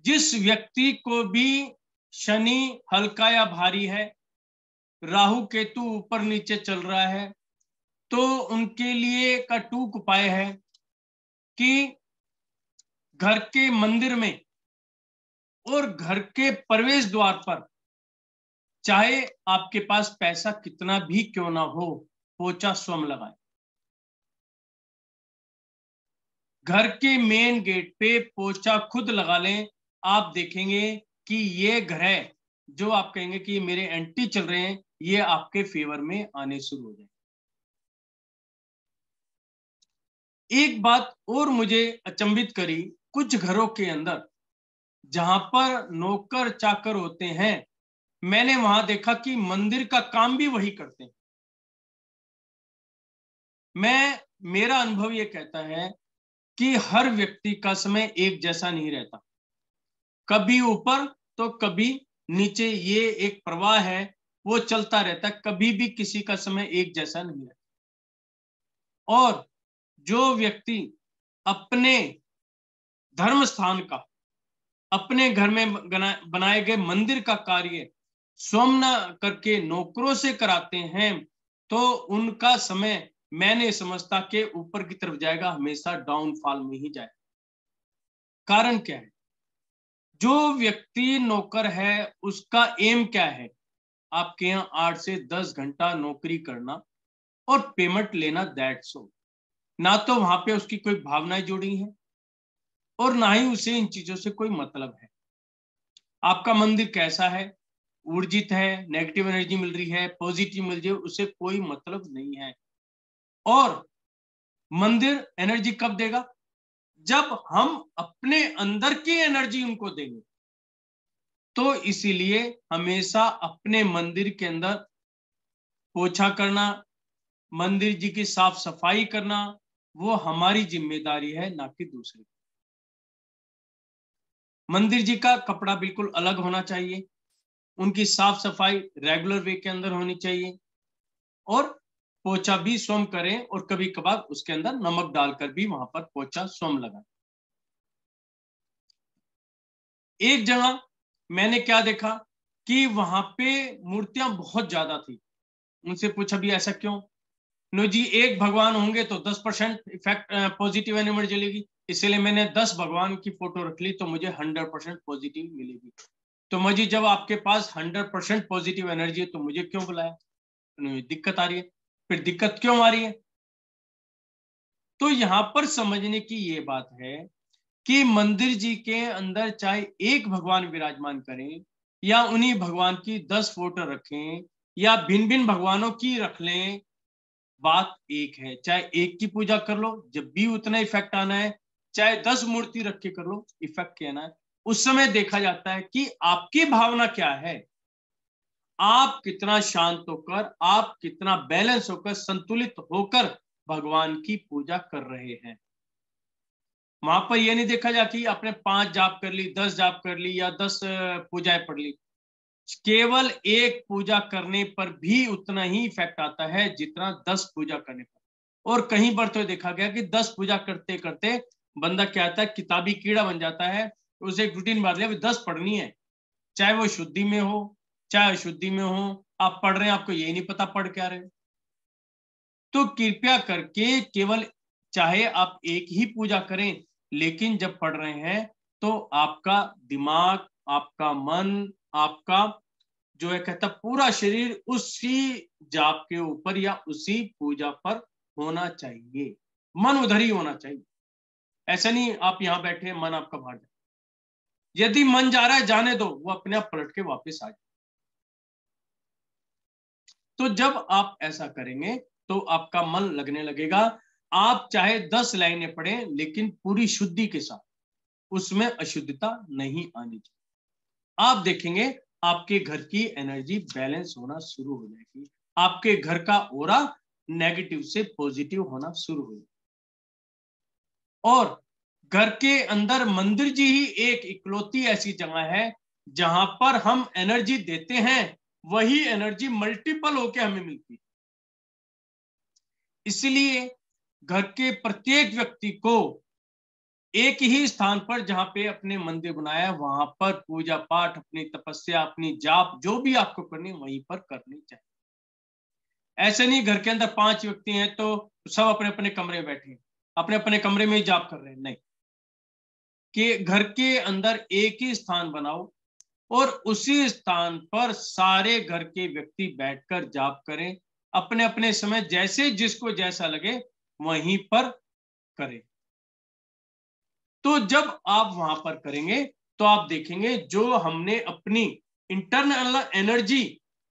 जिस व्यक्ति को भी शनि हल्का या भारी है, राहु केतु ऊपर नीचे चल रहा है, तो उनके लिए का टूक उपाय है कि घर के मंदिर में और घर के प्रवेश द्वार पर, चाहे आपके पास पैसा कितना भी क्यों ना हो, पोछा स्वयं लगाए। घर के मेन गेट पे पोछा खुद लगा लें। आप देखेंगे कि ये ग्रह जो आप कहेंगे कि मेरे एंटी चल रहे हैं, ये आपके फेवर में आने शुरू हो जाए। एक बात और मुझे अचंभित करी, कुछ घरों के अंदर जहां पर नौकर चाकर होते हैं, मैंने वहां देखा कि मंदिर का काम भी वही करते हैं। मेरा अनुभव ये कहता है कि हर व्यक्ति का समय एक जैसा नहीं रहता, कभी ऊपर तो कभी नीचे, ये एक प्रवाह है, वो चलता रहता है, कभी भी किसी का समय एक जैसा नहीं रहता। और जो व्यक्ति अपने धर्म स्थान का, अपने घर में बनाए गए मंदिर का कार्य स्वयं न करके नौकरों से कराते हैं, तो उनका समय मैं नहीं समझता कि ऊपर की तरफ जाएगा, हमेशा डाउनफॉल में ही जाए। कारण क्या है? जो व्यक्ति नौकर है उसका एम क्या है? आपके यहाँ 8 से 10 घंटा नौकरी करना और पेमेंट लेना, दैट्स ऑल। ना तो वहां पे उसकी कोई भावनाएं जुड़ी हैं और ना ही उसे इन चीजों से कोई मतलब है। आपका मंदिर कैसा है, ऊर्जित है, नेगेटिव एनर्जी मिल रही है, पॉजिटिव मिल रही है, उसे कोई मतलब नहीं है। और मंदिर एनर्जी कब देगा? जब हम अपने अंदर की एनर्जी उनको देंगे। तो इसीलिए हमेशा अपने मंदिर के अंदर पोछा करना, मंदिर जी की साफ सफाई करना, वो हमारी जिम्मेदारी है, ना कि दूसरे। मंदिर जी का कपड़ा बिल्कुल अलग होना चाहिए, उनकी साफ सफाई रेगुलर वे के अंदर होनी चाहिए, और पोछा भी स्वयं करें, और कभी कभार उसके अंदर नमक डालकर भी वहां पर पोछा स्वयं लगाएं। एक जगह मैंने क्या देखा कि वहां पे मूर्तियां बहुत ज्यादा थी। उनसे पूछा भी ऐसा क्यों? नो जी, एक भगवान होंगे तो 10% इफेक्ट पॉजिटिव एनर्जी चलेगी, इसलिए मैंने 10 भगवान की फोटो रख ली तो मुझे 100% पॉजिटिव मिलेगी। तो मुझे, जब आपके पास 100% पॉजिटिव एनर्जी है तो मुझे क्यों बुलाया? दिक्कत आ रही है। फिर दिक्कत क्यों आ रही है? तो यहां पर समझने की ये बात है कि मंदिर जी के अंदर चाहे एक भगवान विराजमान करें या उन्हीं भगवान की 10 फोटो रखें या भिन्न भिन्न भगवानों की रख लें, बात एक है। चाहे एक की पूजा कर लो, जब भी उतना इफेक्ट आना है, चाहे 10 मूर्ति रख के कर लो, इफेक्ट क्या आना है। उस समय देखा जाता है कि आपकी भावना क्या है, आप कितना शांत होकर, आप कितना बैलेंस होकर, संतुलित होकर भगवान की पूजा कर रहे हैं। वहां पर यह नहीं देखा जा कि आपने 5 जाप कर ली, 10 जाप कर ली या 10 पूजाएं पढ़ ली। केवल एक पूजा करने पर भी उतना ही इफेक्ट आता है जितना 10 पूजा करने पर। और कहीं पर तो देखा गया कि 10 पूजा करते करते बंदा क्या आता है, किताबी कीड़ा बन जाता है। उसे एक रूटीन बांध लिया, 10 पढ़नी है, चाहे वो शुद्धि में हो चाहे अशुद्धि में हो। आप पढ़ रहे हैं, आपको यही नहीं पता पढ़ क्या रहे। तो कृपया करके केवल, चाहे आप एक ही पूजा करें, लेकिन जब पढ़ रहे हैं तो आपका दिमाग, आपका मन, आपका जो है कहता पूरा शरीर उसी जाप के ऊपर या उसी पूजा पर होना चाहिए। मन उधर ही होना चाहिए। ऐसा नहीं आप यहां बैठे मन आपका बाहर जाए। यदि मन जा रहा है, जाने दो, वो अपने आप पलट के वापस आ जाए। तो जब आप ऐसा करेंगे तो आपका मन लगने लगेगा। आप चाहे 10 लाइनें पढ़ें, लेकिन पूरी शुद्धि के साथ, उसमें अशुद्धता नहीं आनी चाहिए। आप देखेंगे आपके घर की एनर्जी बैलेंस होना शुरू हो जाएगी, आपके घर का ऑरा नेगेटिव से पॉजिटिव होना शुरू हो जाएगा। और घर के अंदर मंदिर जी ही एक इकलौती ऐसी जगह है जहां पर हम एनर्जी देते हैं, वही एनर्जी मल्टीपल होके हमें मिलती है। इसलिए घर के प्रत्येक व्यक्ति को एक ही स्थान पर, जहां पे अपने मंदिर बनाया, वहां पर पूजा पाठ, अपनी तपस्या, अपनी जाप जो भी आपको करनी वहीं पर करनी चाहिए। ऐसे नहीं घर के अंदर 5 व्यक्ति हैं तो सब अपने अपने कमरे में बैठे हैं, अपने अपने कमरे में ही जाप कर रहे हैं, नहीं। कि घर के अंदर एक ही स्थान बनाओ और उसी स्थान पर सारे घर के व्यक्ति बैठकर जाप करें, अपने अपने समय, जैसे जिसको जैसा लगे वहीं पर करें। तो जब आप वहां पर करेंगे तो आप देखेंगे जो हमने अपनी इंटरनल एनर्जी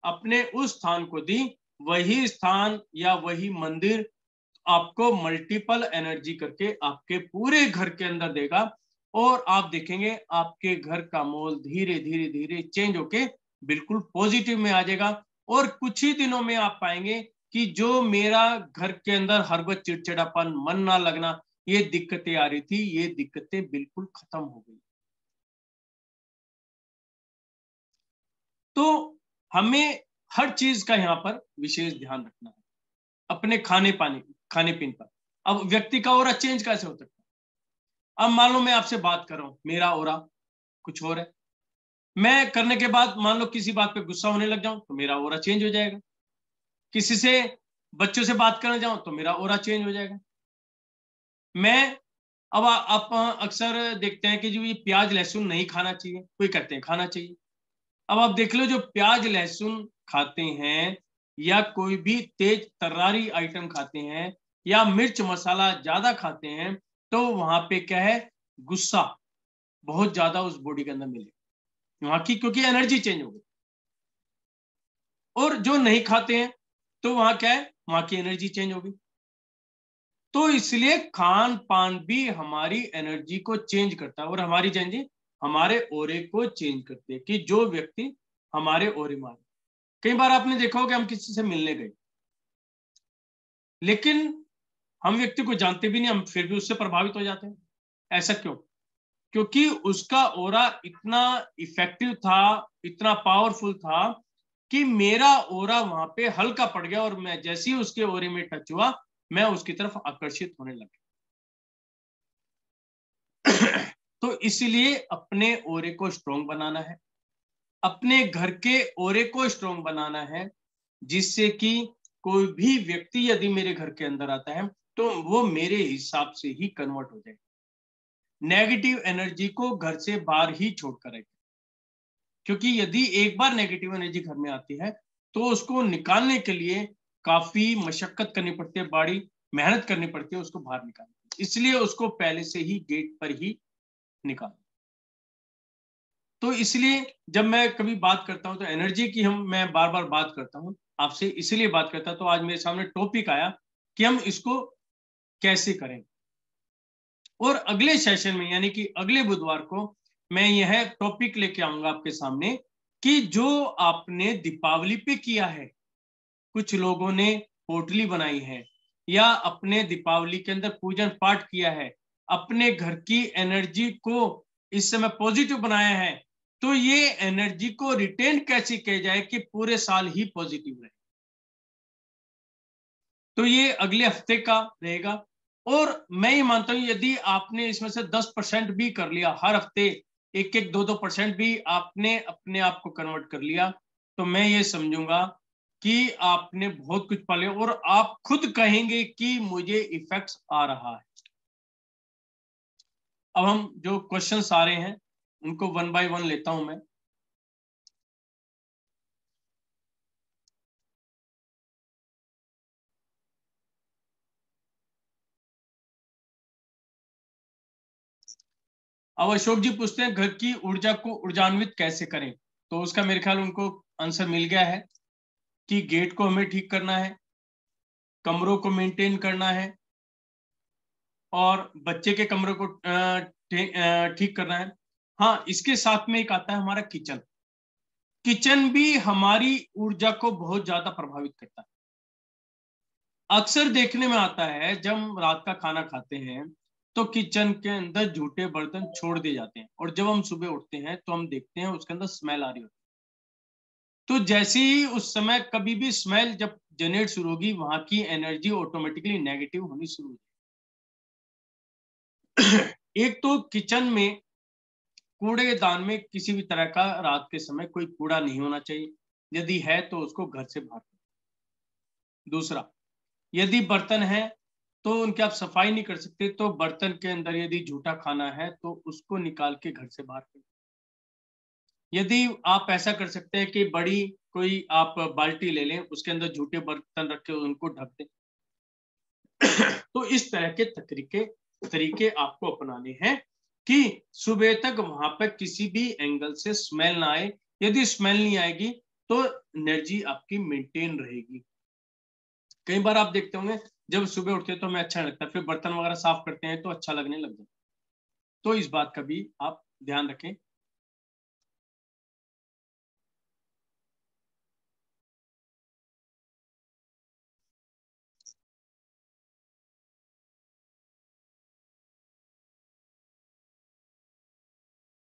अपने उस स्थान को दी, वही स्थान या वही मंदिर आपको मल्टीपल एनर्जी करके आपके पूरे घर के अंदर देगा। और आप देखेंगे आपके घर का माहौल धीरे धीरे धीरे चेंज होके बिल्कुल पॉजिटिव में आ जाएगा। और कुछ ही दिनों में आप पाएंगे कि जो मेरा घर के अंदर हर वक्त चिड़चिड़ापन, मन ना लगना, ये दिक्कतें आ रही थी, ये दिक्कतें बिल्कुल खत्म हो गई। तो हमें हर चीज का यहाँ पर विशेष ध्यान रखना है, अपने खाने पीने पर। अब व्यक्ति का ऑरा चेंज कैसे हो सकता है? अब मान लो मैं आपसे बात कर रहा हूं, मेरा ऑरा कुछ और है, मैं करने के बाद मान लो किसी बात पे गुस्सा होने लग जाऊं तो मेरा ऑरा चेंज हो जाएगा। किसी से, बच्चों से बात करने जाऊं तो मेरा ऑरा चेंज हो जाएगा। मैं अब आप अक्सर देखते हैं कि जो ये प्याज लहसुन नहीं खाना चाहिए, कोई कहते हैं खाना चाहिए। अब आप देख लो, जो प्याज लहसुन खाते हैं या कोई भी तेज तर्रारी आइटम खाते हैं या मिर्च मसाला ज्यादा खाते हैं, तो वहां पे क्या है, गुस्सा बहुत ज्यादा उस बॉडी के अंदर मिले वहां की, क्योंकि एनर्जी चेंज हो गई। और जो नहीं खाते हैं तो वहां क्या है, वहां की एनर्जी चेंज हो गई। तो इसलिए खान पान भी हमारी एनर्जी को चेंज करता है और हमारी एनर्जी हमारे ओरे को चेंज करती है। कि जो व्यक्ति हमारे ओरे में, कई बार आपने देखा हो कि हम किसी से मिलने गए, लेकिन हम व्यक्ति को जानते भी नहीं, हम फिर भी उससे प्रभावित हो जाते हैं। ऐसा क्यों? क्योंकि उसका ओरा इतना इफेक्टिव था, इतना पावरफुल था कि मेरा ओरा वहां पे हल्का पड़ गया और मैं जैसे ही उसके ओरे में टच हुआ, मैं उसकी तरफ आकर्षित होने लगा। तो इसलिए अपने ओरे को स्ट्रॉन्ग बनाना है, अपने घर के ओरे को स्ट्रॉन्ग बनाना है, जिससे कि कोई भी व्यक्ति यदि मेरे घर के अंदर आता है तो वो मेरे हिसाब से ही कन्वर्ट हो जाए, नेगेटिव एनर्जी को घर से बाहर ही छोड़कर आए। क्योंकि यदि एक बार नेगेटिव एनर्जी घर में आती है तो उसको निकालने के लिए काफी मशक्कत करनी पड़ती है, बड़ी मेहनत करनी पड़ती है उसको बाहर निकालने। इसलिए उसको पहले से ही गेट पर ही निकाल। तो इसलिए जब मैं कभी बात करता हूं तो एनर्जी की मैं बार बार बात करता हूं आपसे, इसलिए बात करता, तो आज मेरे सामने टॉपिक आया कि हम इसको कैसे करें। और अगले सेशन में यानी कि अगले बुधवार को मैं यह टॉपिक लेके आऊंगा आपके सामने कि जो आपने दीपावली पे किया है, कुछ लोगों ने पोटली बनाई है या अपने दीपावली के अंदर पूजन पाठ किया है, अपने घर की एनर्जी को इस समय पॉजिटिव बनाया है, तो ये एनर्जी को रिटेन कैसे किया जाए कि पूरे साल ही पॉजिटिव रहे। तो ये अगले हफ्ते का रहेगा। और मैं ये मानता हूं यदि आपने इसमें से 10% भी कर लिया, हर हफ्ते 1-2% भी आपने अपने आप को कन्वर्ट कर लिया, तो मैं ये समझूंगा कि आपने बहुत कुछ पा लिया और आप खुद कहेंगे कि मुझे इफेक्ट्स आ रहा है। अब हम जो क्वेश्चंस आ रहे हैं उनको 1 बाय 1 लेता हूं मैं। अब अशोक जी पूछते हैं घर की ऊर्जा को ऊर्जान्वित कैसे करें, तो उसका मेरे ख्याल उनको आंसर मिल गया है कि गेट को हमें ठीक करना है, कमरों को मेंटेन करना है और बच्चे के कमरों को ठीक करना है। हाँ, इसके साथ में एक आता है हमारा किचन। किचन भी हमारी ऊर्जा को बहुत ज्यादा प्रभावित करता है। अक्सर देखने में आता है जब हम रात का खाना खाते हैं तो किचन के अंदर झूठे बर्तन छोड़ दिए जाते हैं और जब हम सुबह उठते हैं तो हम देखते हैं उसके अंदर स्मेल आ रही होती है। तो जैसे ही उस समय कभी भी स्मेल जब जनरेट शुरू होगी, वहां की एनर्जी ऑटोमेटिकली नेगेटिव होनी शुरू हो जाएगी। एक तो किचन में कूड़ेदान में किसी भी तरह का रात के समय कोई कूड़ा नहीं होना चाहिए, यदि है तो उसको घर से बाहर करें। दूसरा, यदि बर्तन है तो उनकी आप सफाई नहीं कर सकते, तो बर्तन के अंदर यदि झूठा खाना है तो उसको निकाल के घर से बाहर करें। यदि आप ऐसा कर सकते हैं कि बड़ी कोई आप बाल्टी ले लें, उसके अंदर झूठे बर्तन रखे उनको ढक दें। तो इस तरह के तरीके आपको अपनाने हैं कि सुबह तक वहां पर किसी भी एंगल से स्मेल ना आए। यदि स्मेल नहीं आएगी तो एनर्जी आपकी मेंटेन रहेगी। कई बार आप देखते होंगे जब सुबह उठते हैं तो हमें अच्छा लगता है, फिर बर्तन वगैरह साफ करते हैं तो अच्छा लगने लग जाता है। तो इस बात का भी आप ध्यान रखें।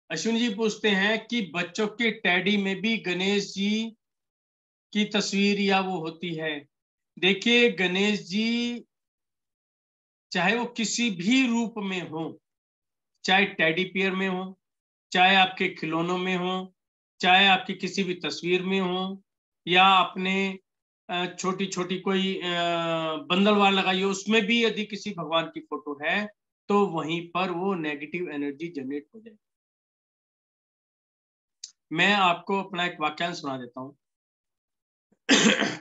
अश्विनी जी पूछते हैं कि बच्चों के टेडी में भी गणेश जी की तस्वीर या वो होती है। देखिए, गणेश जी चाहे वो किसी भी रूप में हो, चाहे टेडी बियर में हो, चाहे आपके खिलौनों में हो, चाहे आपकी किसी भी तस्वीर में हो, या अपने छोटी छोटी कोई बंदल वाल लगाई हो, उसमें भी यदि किसी भगवान की फोटो है तो वहीं पर वो नेगेटिव एनर्जी जनरेट हो जाए। मैं आपको अपना एक वाक्यांश सुना देता हूँ।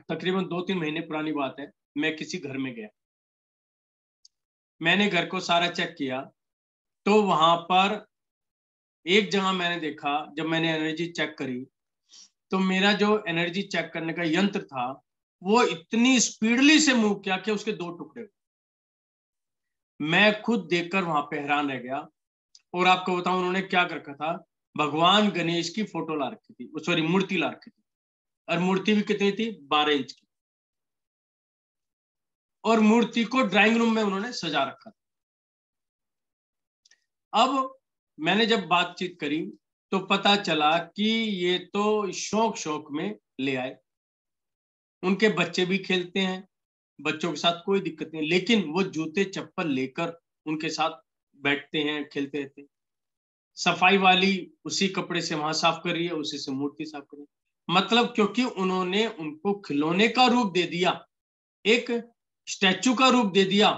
तकरीबन 2-3 महीने पुरानी बात है। मैं किसी घर में गया, मैंने घर को सारा चेक किया, तो वहां पर एक जगह मैंने देखा, जब मैंने एनर्जी चेक करी, तो मेरा जो एनर्जी चेक करने का यंत्र था वो इतनी स्पीडली से मूव किया कि उसके 2 टुकड़े। मैं खुद देखकर वहां पे हैरान रह गया। और आपको बताऊं उन्होंने क्या कर रखा था, भगवान गणेश की फोटो ला रखी थी, सॉरी मूर्ति ला रखी थी, और मूर्ति भी कितनी थी, 12 इंच की, और मूर्ति को ड्राइंग रूम में उन्होंने सजा रखा था। अब मैंने जब बातचीत करी तो पता चला कि ये तो शौक शौक में ले आए, उनके बच्चे भी खेलते हैं, बच्चों के साथ कोई दिक्कत नहीं, लेकिन वो जूते चप्पल लेकर उनके साथ बैठते हैं, खेलते रहते हैं। सफाई वाली उसी कपड़े से वहां साफ कर रही है, उसी से मूर्ति साफ कर रही है। मतलब क्योंकि उन्होंने उनको खिलौने का रूप दे दिया, एक स्टैचू का रूप दे दिया,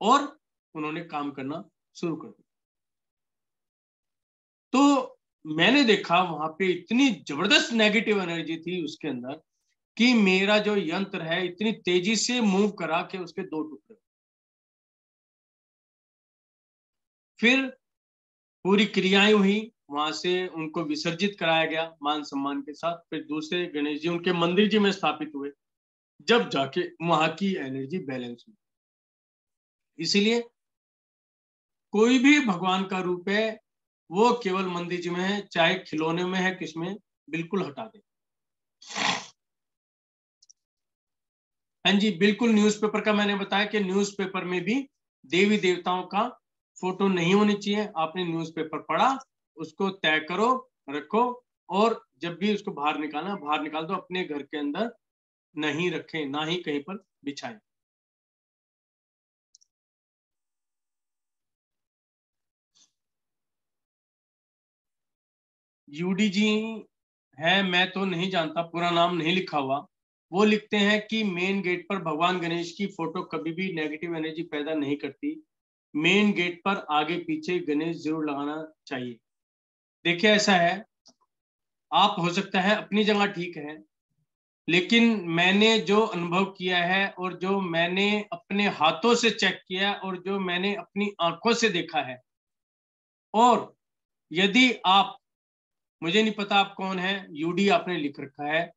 और उन्होंने काम करना शुरू कर दिया। तो मैंने देखा वहां पे इतनी जबरदस्त नेगेटिव एनर्जी थी उसके अंदर कि मेरा जो यंत्र है इतनी तेजी से मूव करा कि उसके 2 टुकड़े। फिर पूरी क्रियाएं हुई, वहां से उनको विसर्जित कराया गया मान सम्मान के साथ। फिर दूसरे गणेश जी उनके मंदिर जी में स्थापित हुए, जब जाके वहां की एनर्जी बैलेंस हुई। इसीलिए कोई भी भगवान का रूप है वो केवल मंदिर जी में है, चाहे खिलौने में है, किसमें, बिल्कुल हटा दे। हाँ जी, बिल्कुल। न्यूज़पेपर का मैंने बताया कि न्यूज़पेपर में भी देवी देवताओं का फोटो नहीं होनी चाहिए। आपने न्यूज़पेपर पढ़ा, उसको तय करो, रखो, और जब भी उसको बाहर निकालना, बाहर निकाल दो, अपने घर के अंदर नहीं रखें, ना ही कहीं पर बिछाएं। यूडी जी है, मैं तो नहीं जानता, पूरा नाम नहीं लिखा हुआ। वो लिखते हैं कि मेन गेट पर भगवान गणेश की फोटो कभी भी नेगेटिव एनर्जी पैदा नहीं करती, मेन गेट पर आगे पीछे गणेश जरूर लगाना चाहिए। देखिए, ऐसा है, आप हो सकता है अपनी जगह ठीक है, लेकिन मैंने जो अनुभव किया है और जो मैंने अपने हाथों से चेक किया और जो मैंने अपनी आंखों से देखा है, और यदि आप, मुझे नहीं पता आप कौन है, यूडी आपने लिख रखा है,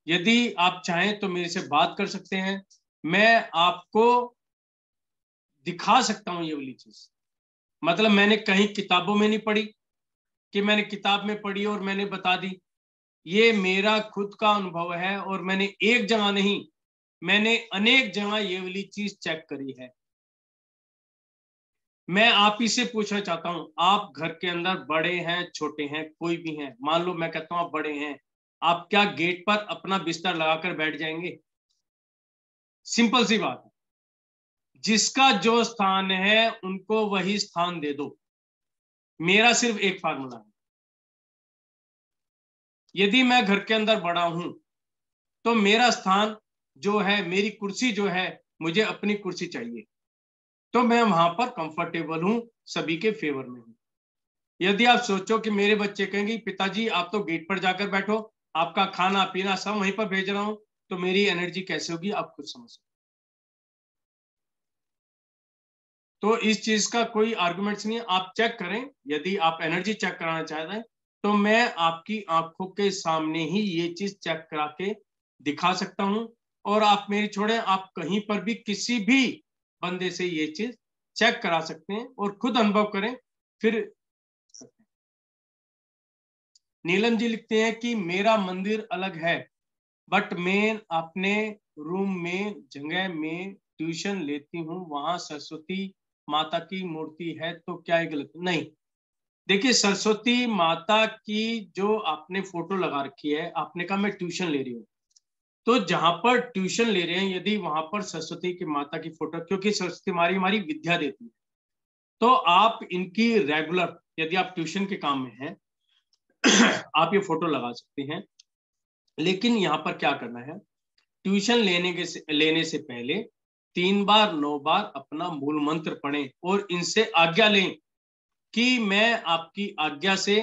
यदि आप चाहें तो मेरे से बात कर सकते हैं, मैं आपको दिखा सकता हूं ये वाली चीज। मतलब मैंने कहीं किताबों में नहीं पढ़ी कि मैंने किताब में पढ़ी और मैंने बता दी, ये मेरा खुद का अनुभव है, और मैंने एक जगह नहीं, मैंने अनेक जगह ये वाली चीज चेक करी है। मैं आप ही से पूछना चाहता हूं, आप घर के अंदर बड़े हैं, छोटे हैं, कोई भी हैं, मान लो मैं कहता हूं आप बड़े हैं, आप क्या गेट पर अपना बिस्तर लगाकर बैठ जाएंगे? सिंपल सी बात है, जिसका जो स्थान है उनको वही स्थान दे दो। मेरा सिर्फ एक फार्मूला है, यदि मैं घर के अंदर बड़ा हूं तो मेरा स्थान जो है, मेरी कुर्सी जो है, मुझे अपनी कुर्सी चाहिए, तो मैं वहां पर कंफर्टेबल हूं, सभी के फेवर में हूं। यदि आप सोचो कि मेरे बच्चे कहेंगे पिताजी आप तो गेट पर जाकर बैठो, आपका खाना पीना सब वहीं पर भेज रहा हूं, तो मेरी एनर्जी कैसे होगी, आप खुद समझ सकते। तो इस चीज का कोई आर्गुमेंट्स नहीं है, आप चेक करें। यदि आप एनर्जी चेक कराना चाहते हैं तो मैं आपकी आंखों के सामने ही ये चीज चेक करा के दिखा सकता हूं, और आप मेरी छोड़े, आप कहीं पर भी किसी भी बंदे से ये चीज चेक करा सकते हैं और खुद अनुभव करें फिर नीलम जी लिखते हैं कि मेरा मंदिर अलग है, बट मैं अपने रूम में जगह में ट्यूशन लेती हूँ, वहां सरस्वती माता की मूर्ति है, तो क्या ये गलत? नहीं, देखिए सरस्वती माता की जो आपने फोटो लगा रखी है, आपने कहा मैं ट्यूशन ले रही हूँ, तो जहां पर ट्यूशन ले रहे हैं यदि वहां पर सरस्वती की माता की फोटो, क्योंकि सरस्वती हमारी हमारी विद्या देती है, तो आप इनकी रेगुलर यदि आप ट्यूशन के काम में हैं आप ये फोटो लगा सकते हैं। लेकिन यहाँ पर क्या करना है, ट्यूशन लेने से पहले 3 बार 9 बार अपना मूल मंत्र पढ़ें और इनसे आज्ञा लें कि मैं आपकी आज्ञा से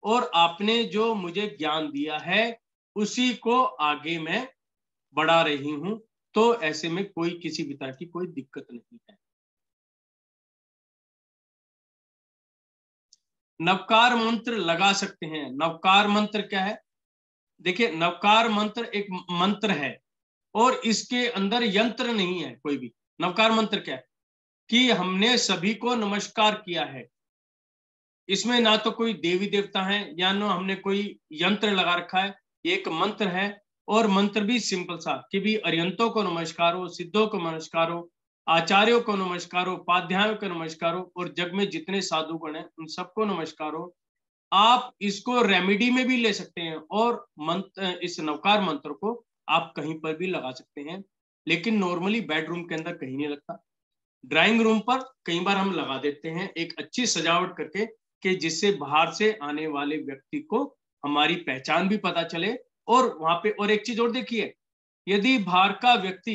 और आपने जो मुझे ज्ञान दिया है उसी को आगे मैं बढ़ा रही हूं, तो ऐसे में कोई किसी भी तरह की कोई दिक्कत नहीं है। नवकार मंत्र लगा सकते हैं। नवकार मंत्र क्या है? देखिए नवकार मंत्र एक मंत्र है और इसके अंदर यंत्र नहीं है कोई भी। नवकार मंत्र क्या है कि हमने सभी को नमस्कार किया है, इसमें ना तो कोई देवी देवता है या ना हमने कोई यंत्र लगा रखा है, ये एक मंत्र है। और मंत्र भी सिंपल सा कि भी अरियंतों को नमस्कार हो, सिद्धों को नमस्कार हो, आचार्यों को नमस्कार हो, उपाध्यायों को नमस्कार हो, और जग में जितने साधुगण हैं उन सबको नमस्कार हो। आप इसको रेमेडी में भी ले सकते हैं और मंत्र, इस नवकार मंत्र को आप कहीं पर भी लगा सकते हैं, लेकिन नॉर्मली बेडरूम के अंदर कहीं नहीं लगता। ड्राइंग रूम पर कई बार हम लगा देते हैं एक अच्छी सजावट करके, कि जिससे बाहर से आने वाले व्यक्ति को हमारी पहचान भी पता चले। और वहां पे और एक चीज और देखिए, यदि बाहर का व्यक्ति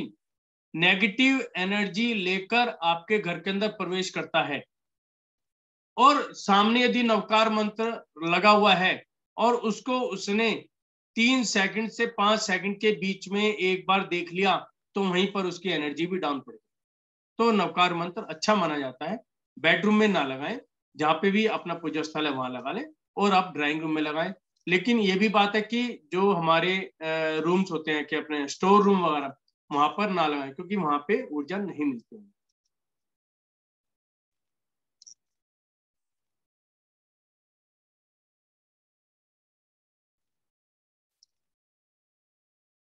नेगेटिव एनर्जी लेकर आपके घर के अंदर प्रवेश करता है और सामने यदि नवकार मंत्र लगा हुआ है और उसको उसने 3 सेकंड से 5 सेकंड के बीच में एक बार देख लिया, तो वहीं पर उसकी एनर्जी भी डाउन पड़ेगी। तो नवकार मंत्र अच्छा माना जाता है। बेडरूम में ना लगाएं, जहां पे भी अपना पूजा स्थल है वहां लगा लें, और आप ड्राइंग रूम में लगाएं। लेकिन ये भी बात है कि जो हमारे रूम्स होते हैं कि अपने स्टोर रूम वगैरह, वहां पर ना लगाएं, क्योंकि वहां पे ऊर्जा नहीं मिलती है।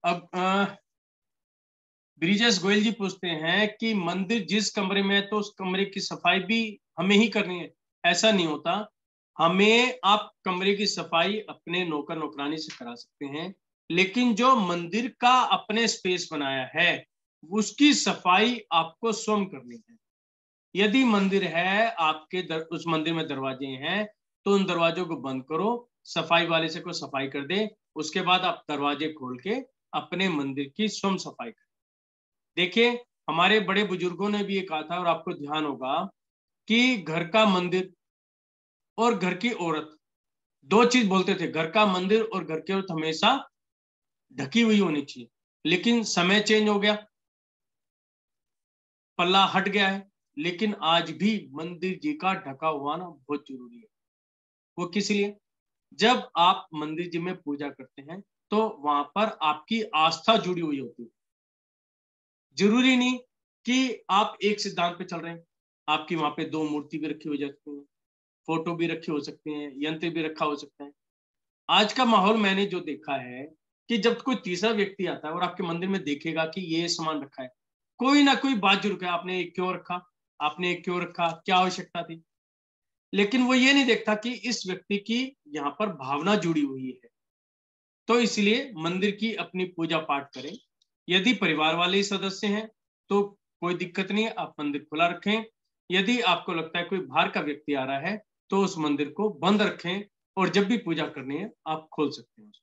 अब ब्रिजेश गोयल जी पूछते हैं कि मंदिर जिस कमरे में है तो उस कमरे की सफाई भी हमें ही करनी है? ऐसा नहीं होता। हमें आप कमरे की सफाई अपने नौकर नौकरानी से करा सकते हैं, लेकिन जो मंदिर का अपने स्पेस बनाया है उसकी सफाई आपको स्वयं करनी है। यदि मंदिर है आपके उस मंदिर में दरवाजे हैं, तो उन दरवाजों को बंद करो, सफाई वाले से को सफाई कर दे, उसके बाद आप दरवाजे खोल के अपने मंदिर की स्वयं सफाई करें। देखिए हमारे बड़े बुजुर्गों ने भी ये कहा था, और आपको ध्यान होगा कि घर का मंदिर और घर की औरत, दो चीज बोलते थे, घर का मंदिर और घर की औरत हमेशा ढकी हुई होनी चाहिए। लेकिन समय चेंज हो गया, पल्ला हट गया है, लेकिन आज भी मंदिर जी का ढका हुआ ना बहुत जरूरी है। वो किस लिए? जब आप मंदिर जी में पूजा करते हैं तो वहां पर आपकी आस्था जुड़ी हुई होती है। जरूरी नहीं कि आप एक सिद्धांत पे चल रहे हैं, आपकी वहां पे 2 मूर्ति भी रखी हो जाती है, फोटो भी रखे हो सकते हैं, यंत्र भी रखा हो सकता है। आज का माहौल मैंने जो देखा है कि जब कोई तीसरा व्यक्ति आता है और आपके मंदिर में देखेगा कि ये सामान रखा है, कोई ना कोई बात जरूर है, आपने एक क्यों रखा, आपने एक क्यों रखा, क्या आवश्यकता थी। लेकिन वो ये नहीं देखता कि इस व्यक्ति की यहाँ पर भावना जुड़ी हुई है। तो इसलिए मंदिर की अपनी पूजा पाठ करें। यदि परिवार वाले ही सदस्य हैं तो कोई दिक्कत नहीं है, आप मंदिर खुला रखें। यदि आपको लगता है कोई बाहर का व्यक्ति आ रहा है तो उस मंदिर को बंद रखें, और जब भी पूजा करनी है आप खोल सकते हैं उसको।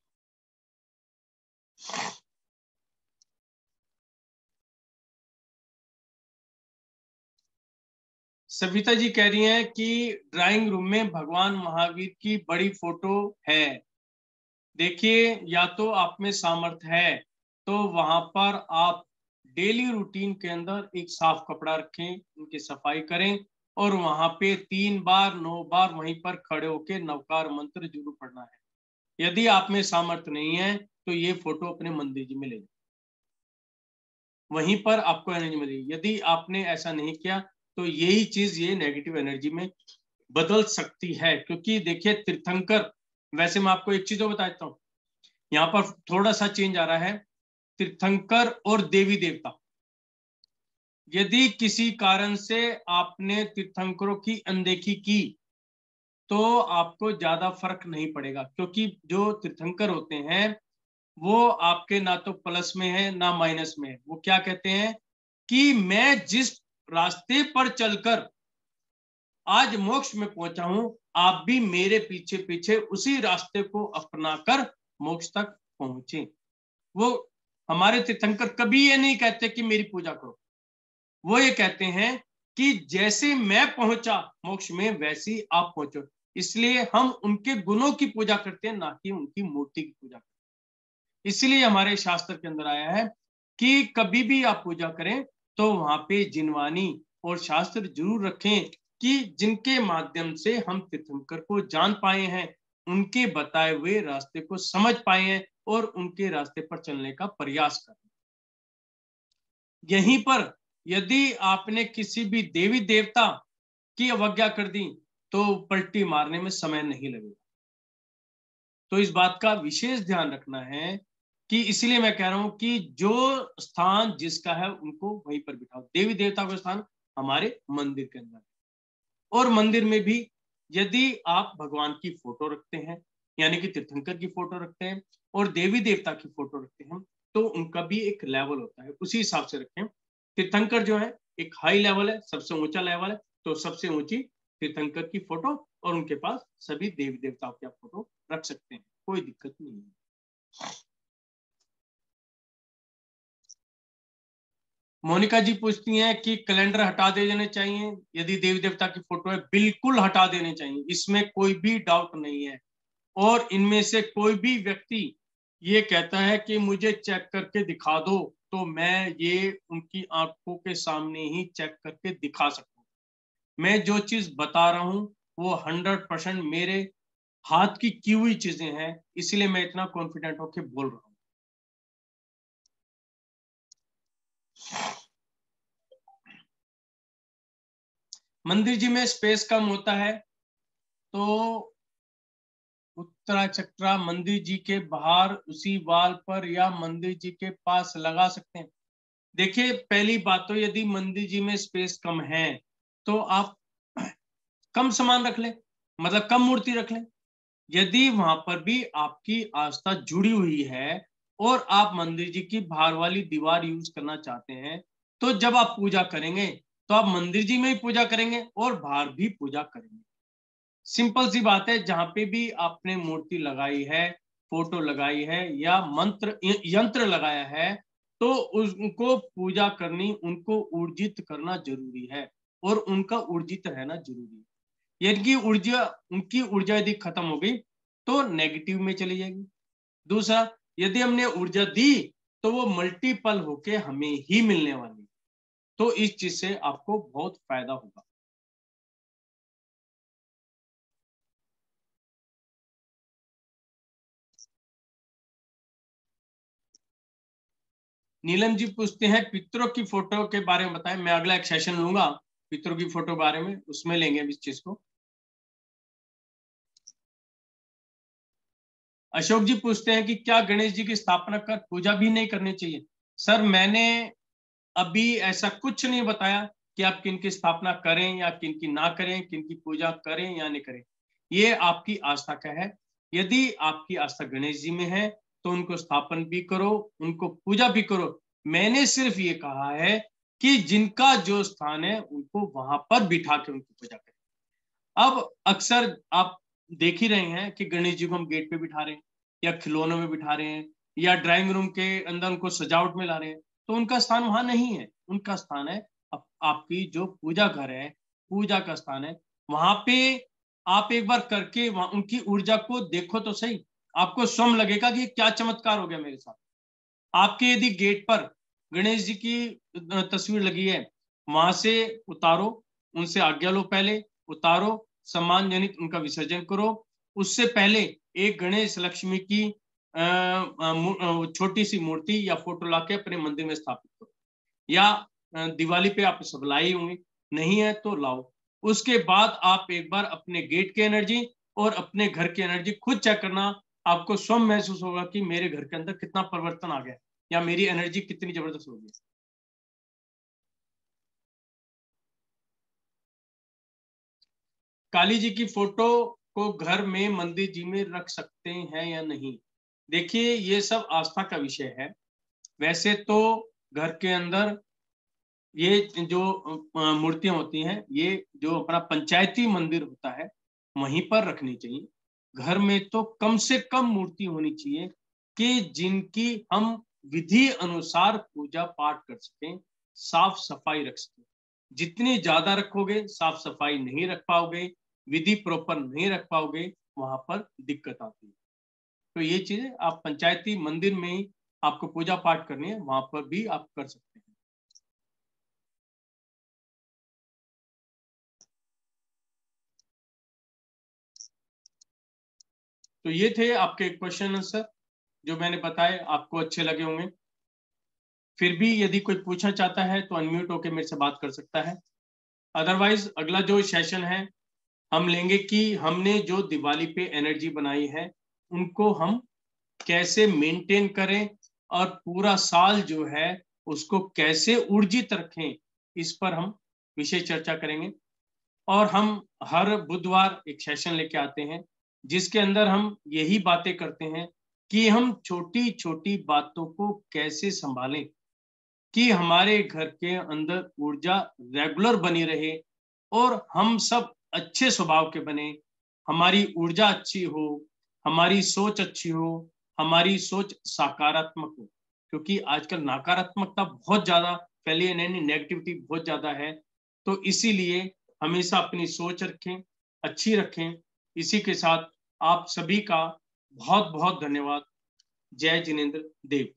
सविता जी कह रही हैं कि ड्राइंग रूम में भगवान महावीर की बड़ी फोटो है। देखिए या तो आप में सामर्थ्य है तो वहां पर आप डेली रूटीन के अंदर एक साफ कपड़ा रखें, उनकी सफाई करें, और वहां पे 3 बार 9 बार वहीं पर खड़े होकर नवकार मंत्र जरूर पढ़ना है। यदि आप में सामर्थ्य नहीं है तो ये फोटो अपने मंदिर जी में ले जाए, वहीं पर आपको एनर्जी मिलेगी। यदि आपने ऐसा नहीं किया तो यही चीज ये नेगेटिव एनर्जी में बदल सकती है। क्योंकि देखिए तीर्थंकर, वैसे मैं आपको एक चीज और बताता हूँ, यहाँ पर थोड़ा सा चेंज आ रहा है। तीर्थंकर और देवी देवता, यदि किसी कारण से आपने तीर्थंकरों की अनदेखी की तो आपको ज्यादा फर्क नहीं पड़ेगा, क्योंकि जो तीर्थंकर होते हैं वो आपके ना तो प्लस में है ना माइनस में है। वो क्या कहते हैं कि मैं जिस रास्ते पर चलकर आज मोक्ष में पहुंचा हूं, आप भी मेरे पीछे पीछे उसी रास्ते को अपनाकर मोक्ष तक पहुंचे। वो हमारे तीर्थंकर कभी ये नहीं कहते कि मेरी पूजा करो, वो ये कहते हैं कि जैसे मैं पहुंचा मोक्ष में वैसे ही आप पहुंचो। इसलिए हम उनके गुणों की पूजा करते हैं, ना कि उनकी मूर्ति की पूजा करते हैं। इसलिए हमारे शास्त्र के अंदर आया है कि कभी भी आप पूजा करें तो वहां पे जिनवानी और शास्त्र जरूर रखें कि जिनके माध्यम से हम तीर्थंकर को जान पाए हैं, उनके बताए हुए रास्ते को समझ पाए हैं और उनके रास्ते पर चलने का प्रयास करें। यहीं पर यदि आपने किसी भी देवी देवता की अवज्ञा कर दी तो पलटी मारने में समय नहीं लगेगा। तो इस बात का विशेष ध्यान रखना है कि इसलिए मैं कह रहा हूं कि जो स्थान जिसका है उनको वहीं पर बिठाओ। देवी देवता का स्थान हमारे मंदिर के अंदर, और मंदिर में भी यदि आप भगवान की फोटो रखते हैं, यानी कि तीर्थंकर की फोटो रखते हैं और देवी देवता की फोटो रखते हैं, तो उनका भी एक लेवल होता है, उसी हिसाब से रखें। तीर्थंकर जो है एक हाई लेवल है, सबसे ऊंचा लेवल है, तो सबसे ऊंची तीर्थंकर की फोटो और उनके पास सभी देवी देवताओं की आप फोटो रख सकते हैं, कोई दिक्कत नहीं है। मोनिका जी पूछती हैं कि कैलेंडर हटा देने चाहिए यदि देवी देवता की फोटो है। बिल्कुल हटा देने चाहिए, इसमें कोई भी डाउट नहीं है। और इनमें से कोई भी व्यक्ति ये कहता है कि मुझे चेक करके दिखा दो, तो मैं ये उनकी आंखों के सामने ही चेक करके दिखा सकता हूँ। मैं जो चीज बता रहा हूँ वो 100% मेरे हाथ की हुई चीजें हैं, इसलिए मैं इतना कॉन्फिडेंट होकर बोल रहा हूँ। मंदिर जी में स्पेस कम होता है तो उत्तरा चक्रा मंदिर जी के बाहर उसी वाल पर या मंदिर जी के पास लगा सकते हैं। देखिए पहली बात तो यदि मंदिर जी में स्पेस कम है तो आप कम सामान रख लें, मतलब कम मूर्ति रख लें। यदि वहां पर भी आपकी आस्था जुड़ी हुई है और आप मंदिर जी की बाहर वाली दीवार यूज करना चाहते हैं, तो जब आप पूजा करेंगे तो आप मंदिर जी में ही पूजा करेंगे और बाहर भी पूजा करेंगे। सिंपल सी बात है। जहां पे भी आपने मूर्ति लगाई है, फोटो लगाई है या मंत्र यंत्र लगाया है, तो उनको पूजा करनी, उनको ऊर्जित करना जरूरी है और उनका ऊर्जित रहना जरूरी है। यदि ऊर्जा, उनकी ऊर्जा यदि खत्म हो गई तो नेगेटिव में चली जाएगी। दूसरा, यदि हमने ऊर्जा दी तो वो मल्टीपल होके हमें ही मिलने वाली, तो इस चीज से आपको बहुत फायदा होगा। नीलम जी पूछते हैं पितरों की फोटो के बारे में बताएं। मैं अगला एक सेशन लूंगा पितरों की फोटो बारे में, उसमें लेंगे इस चीज को। अशोक जी पूछते हैं कि क्या गणेश जी की स्थापना कर पूजा भी नहीं करनी चाहिए। सर मैंने अभी ऐसा कुछ नहीं बताया कि आप किनकी स्थापना करें या किनकी ना करें, किनकी पूजा करें या नहीं करें। ये आपकी आस्था का है। यदि आपकी आस्था गणेश जी में है तो उनको स्थापन भी करो, उनको पूजा भी करो। मैंने सिर्फ ये कहा है कि जिनका जो स्थान है उनको वहां पर बिठा के उनकी पूजा करें। अब अक्सर आप देख ही रहे हैं कि गणेश जी को हम गेट पे बिठा रहे हैं या खिलौनों में बिठा रहे हैं या ड्राइंग रूम के अंदर उनको सजावट में ला रहे हैं, तो उनका स्थान वहां नहीं है। उनका स्थान है आपकी जो पूजा घर है, पूजा का स्थान है, वहां पे आप एक बार करके वहां उनकी ऊर्जा को देखो तो सही। आपको स्वयं लगेगा कि क्या चमत्कार हो गया मेरे साथ। आपके यदि गेट पर गणेश जी की तस्वीर लगी है, वहां से उतारो, उनसे आज्ञा लो, पहले उतारो, सम्मान जनित उनका विसर्जन करो। उससे पहले एक गणेश लक्ष्मी की छोटी सी मूर्ति या फोटो लाके अपने मंदिर में स्थापित करो। या दिवाली पे आप सब लाई होंगे, नहीं है तो लाओ। उसके बाद आप एक बार अपने गेट की एनर्जी और अपने घर की एनर्जी खुद चेक करना। आपको स्वयं महसूस होगा कि मेरे घर के अंदर कितना परिवर्तन आ गया या मेरी एनर्जी कितनी जबरदस्त हो गई। काली जी की फोटो को घर में मंदिर जी में रख सकते हैं या नहीं? देखिए, ये सब आस्था का विषय है। वैसे तो घर के अंदर ये जो मूर्तियां होती हैं, ये जो अपना पंचायती मंदिर होता है वहीं पर रखनी चाहिए। घर में तो कम से कम मूर्ति होनी चाहिए कि जिनकी हम विधि अनुसार पूजा पाठ कर सकें, साफ सफाई रख सकें। जितनी ज्यादा रखोगे, साफ सफाई नहीं रख पाओगे, विधि प्रॉपर नहीं रख पाओगे, वहां पर दिक्कत आती है। तो ये चीजें आप पंचायती मंदिर में ही आपको पूजा पाठ करनी है, वहां पर भी आप कर सकते हैं। तो ये थे आपके क्वेश्चन आंसर जो मैंने बताए, आपको अच्छे लगे होंगे। फिर भी यदि कोई पूछना चाहता है तो अनम्यूट होकर मेरे से बात कर सकता है। अदरवाइज अगला जो सेशन है हम लेंगे कि हमने जो दिवाली पे एनर्जी बनाई है उनको हम कैसे मेंटेन करें और पूरा साल जो है उसको कैसे ऊर्जित रखें, इस पर हम विशेष चर्चा करेंगे। और हम हर बुधवार एक सेशन लेके आते हैं जिसके अंदर हम यही बातें करते हैं कि हम छोटी छोटी बातों को कैसे संभालें कि हमारे घर के अंदर ऊर्जा रेगुलर बनी रहे और हम सब अच्छे स्वभाव के बने, हमारी ऊर्जा अच्छी हो, हमारी सोच अच्छी हो, हमारी सोच सकारात्मक हो। क्योंकि आजकल नकारात्मकता बहुत ज्यादा फैली है, नेगेटिविटी बहुत ज्यादा है। तो इसीलिए हमेशा अपनी सोच रखें, अच्छी रखें। इसी के साथ आप सभी का बहुत बहुत धन्यवाद। जय जिनेंद्र देव।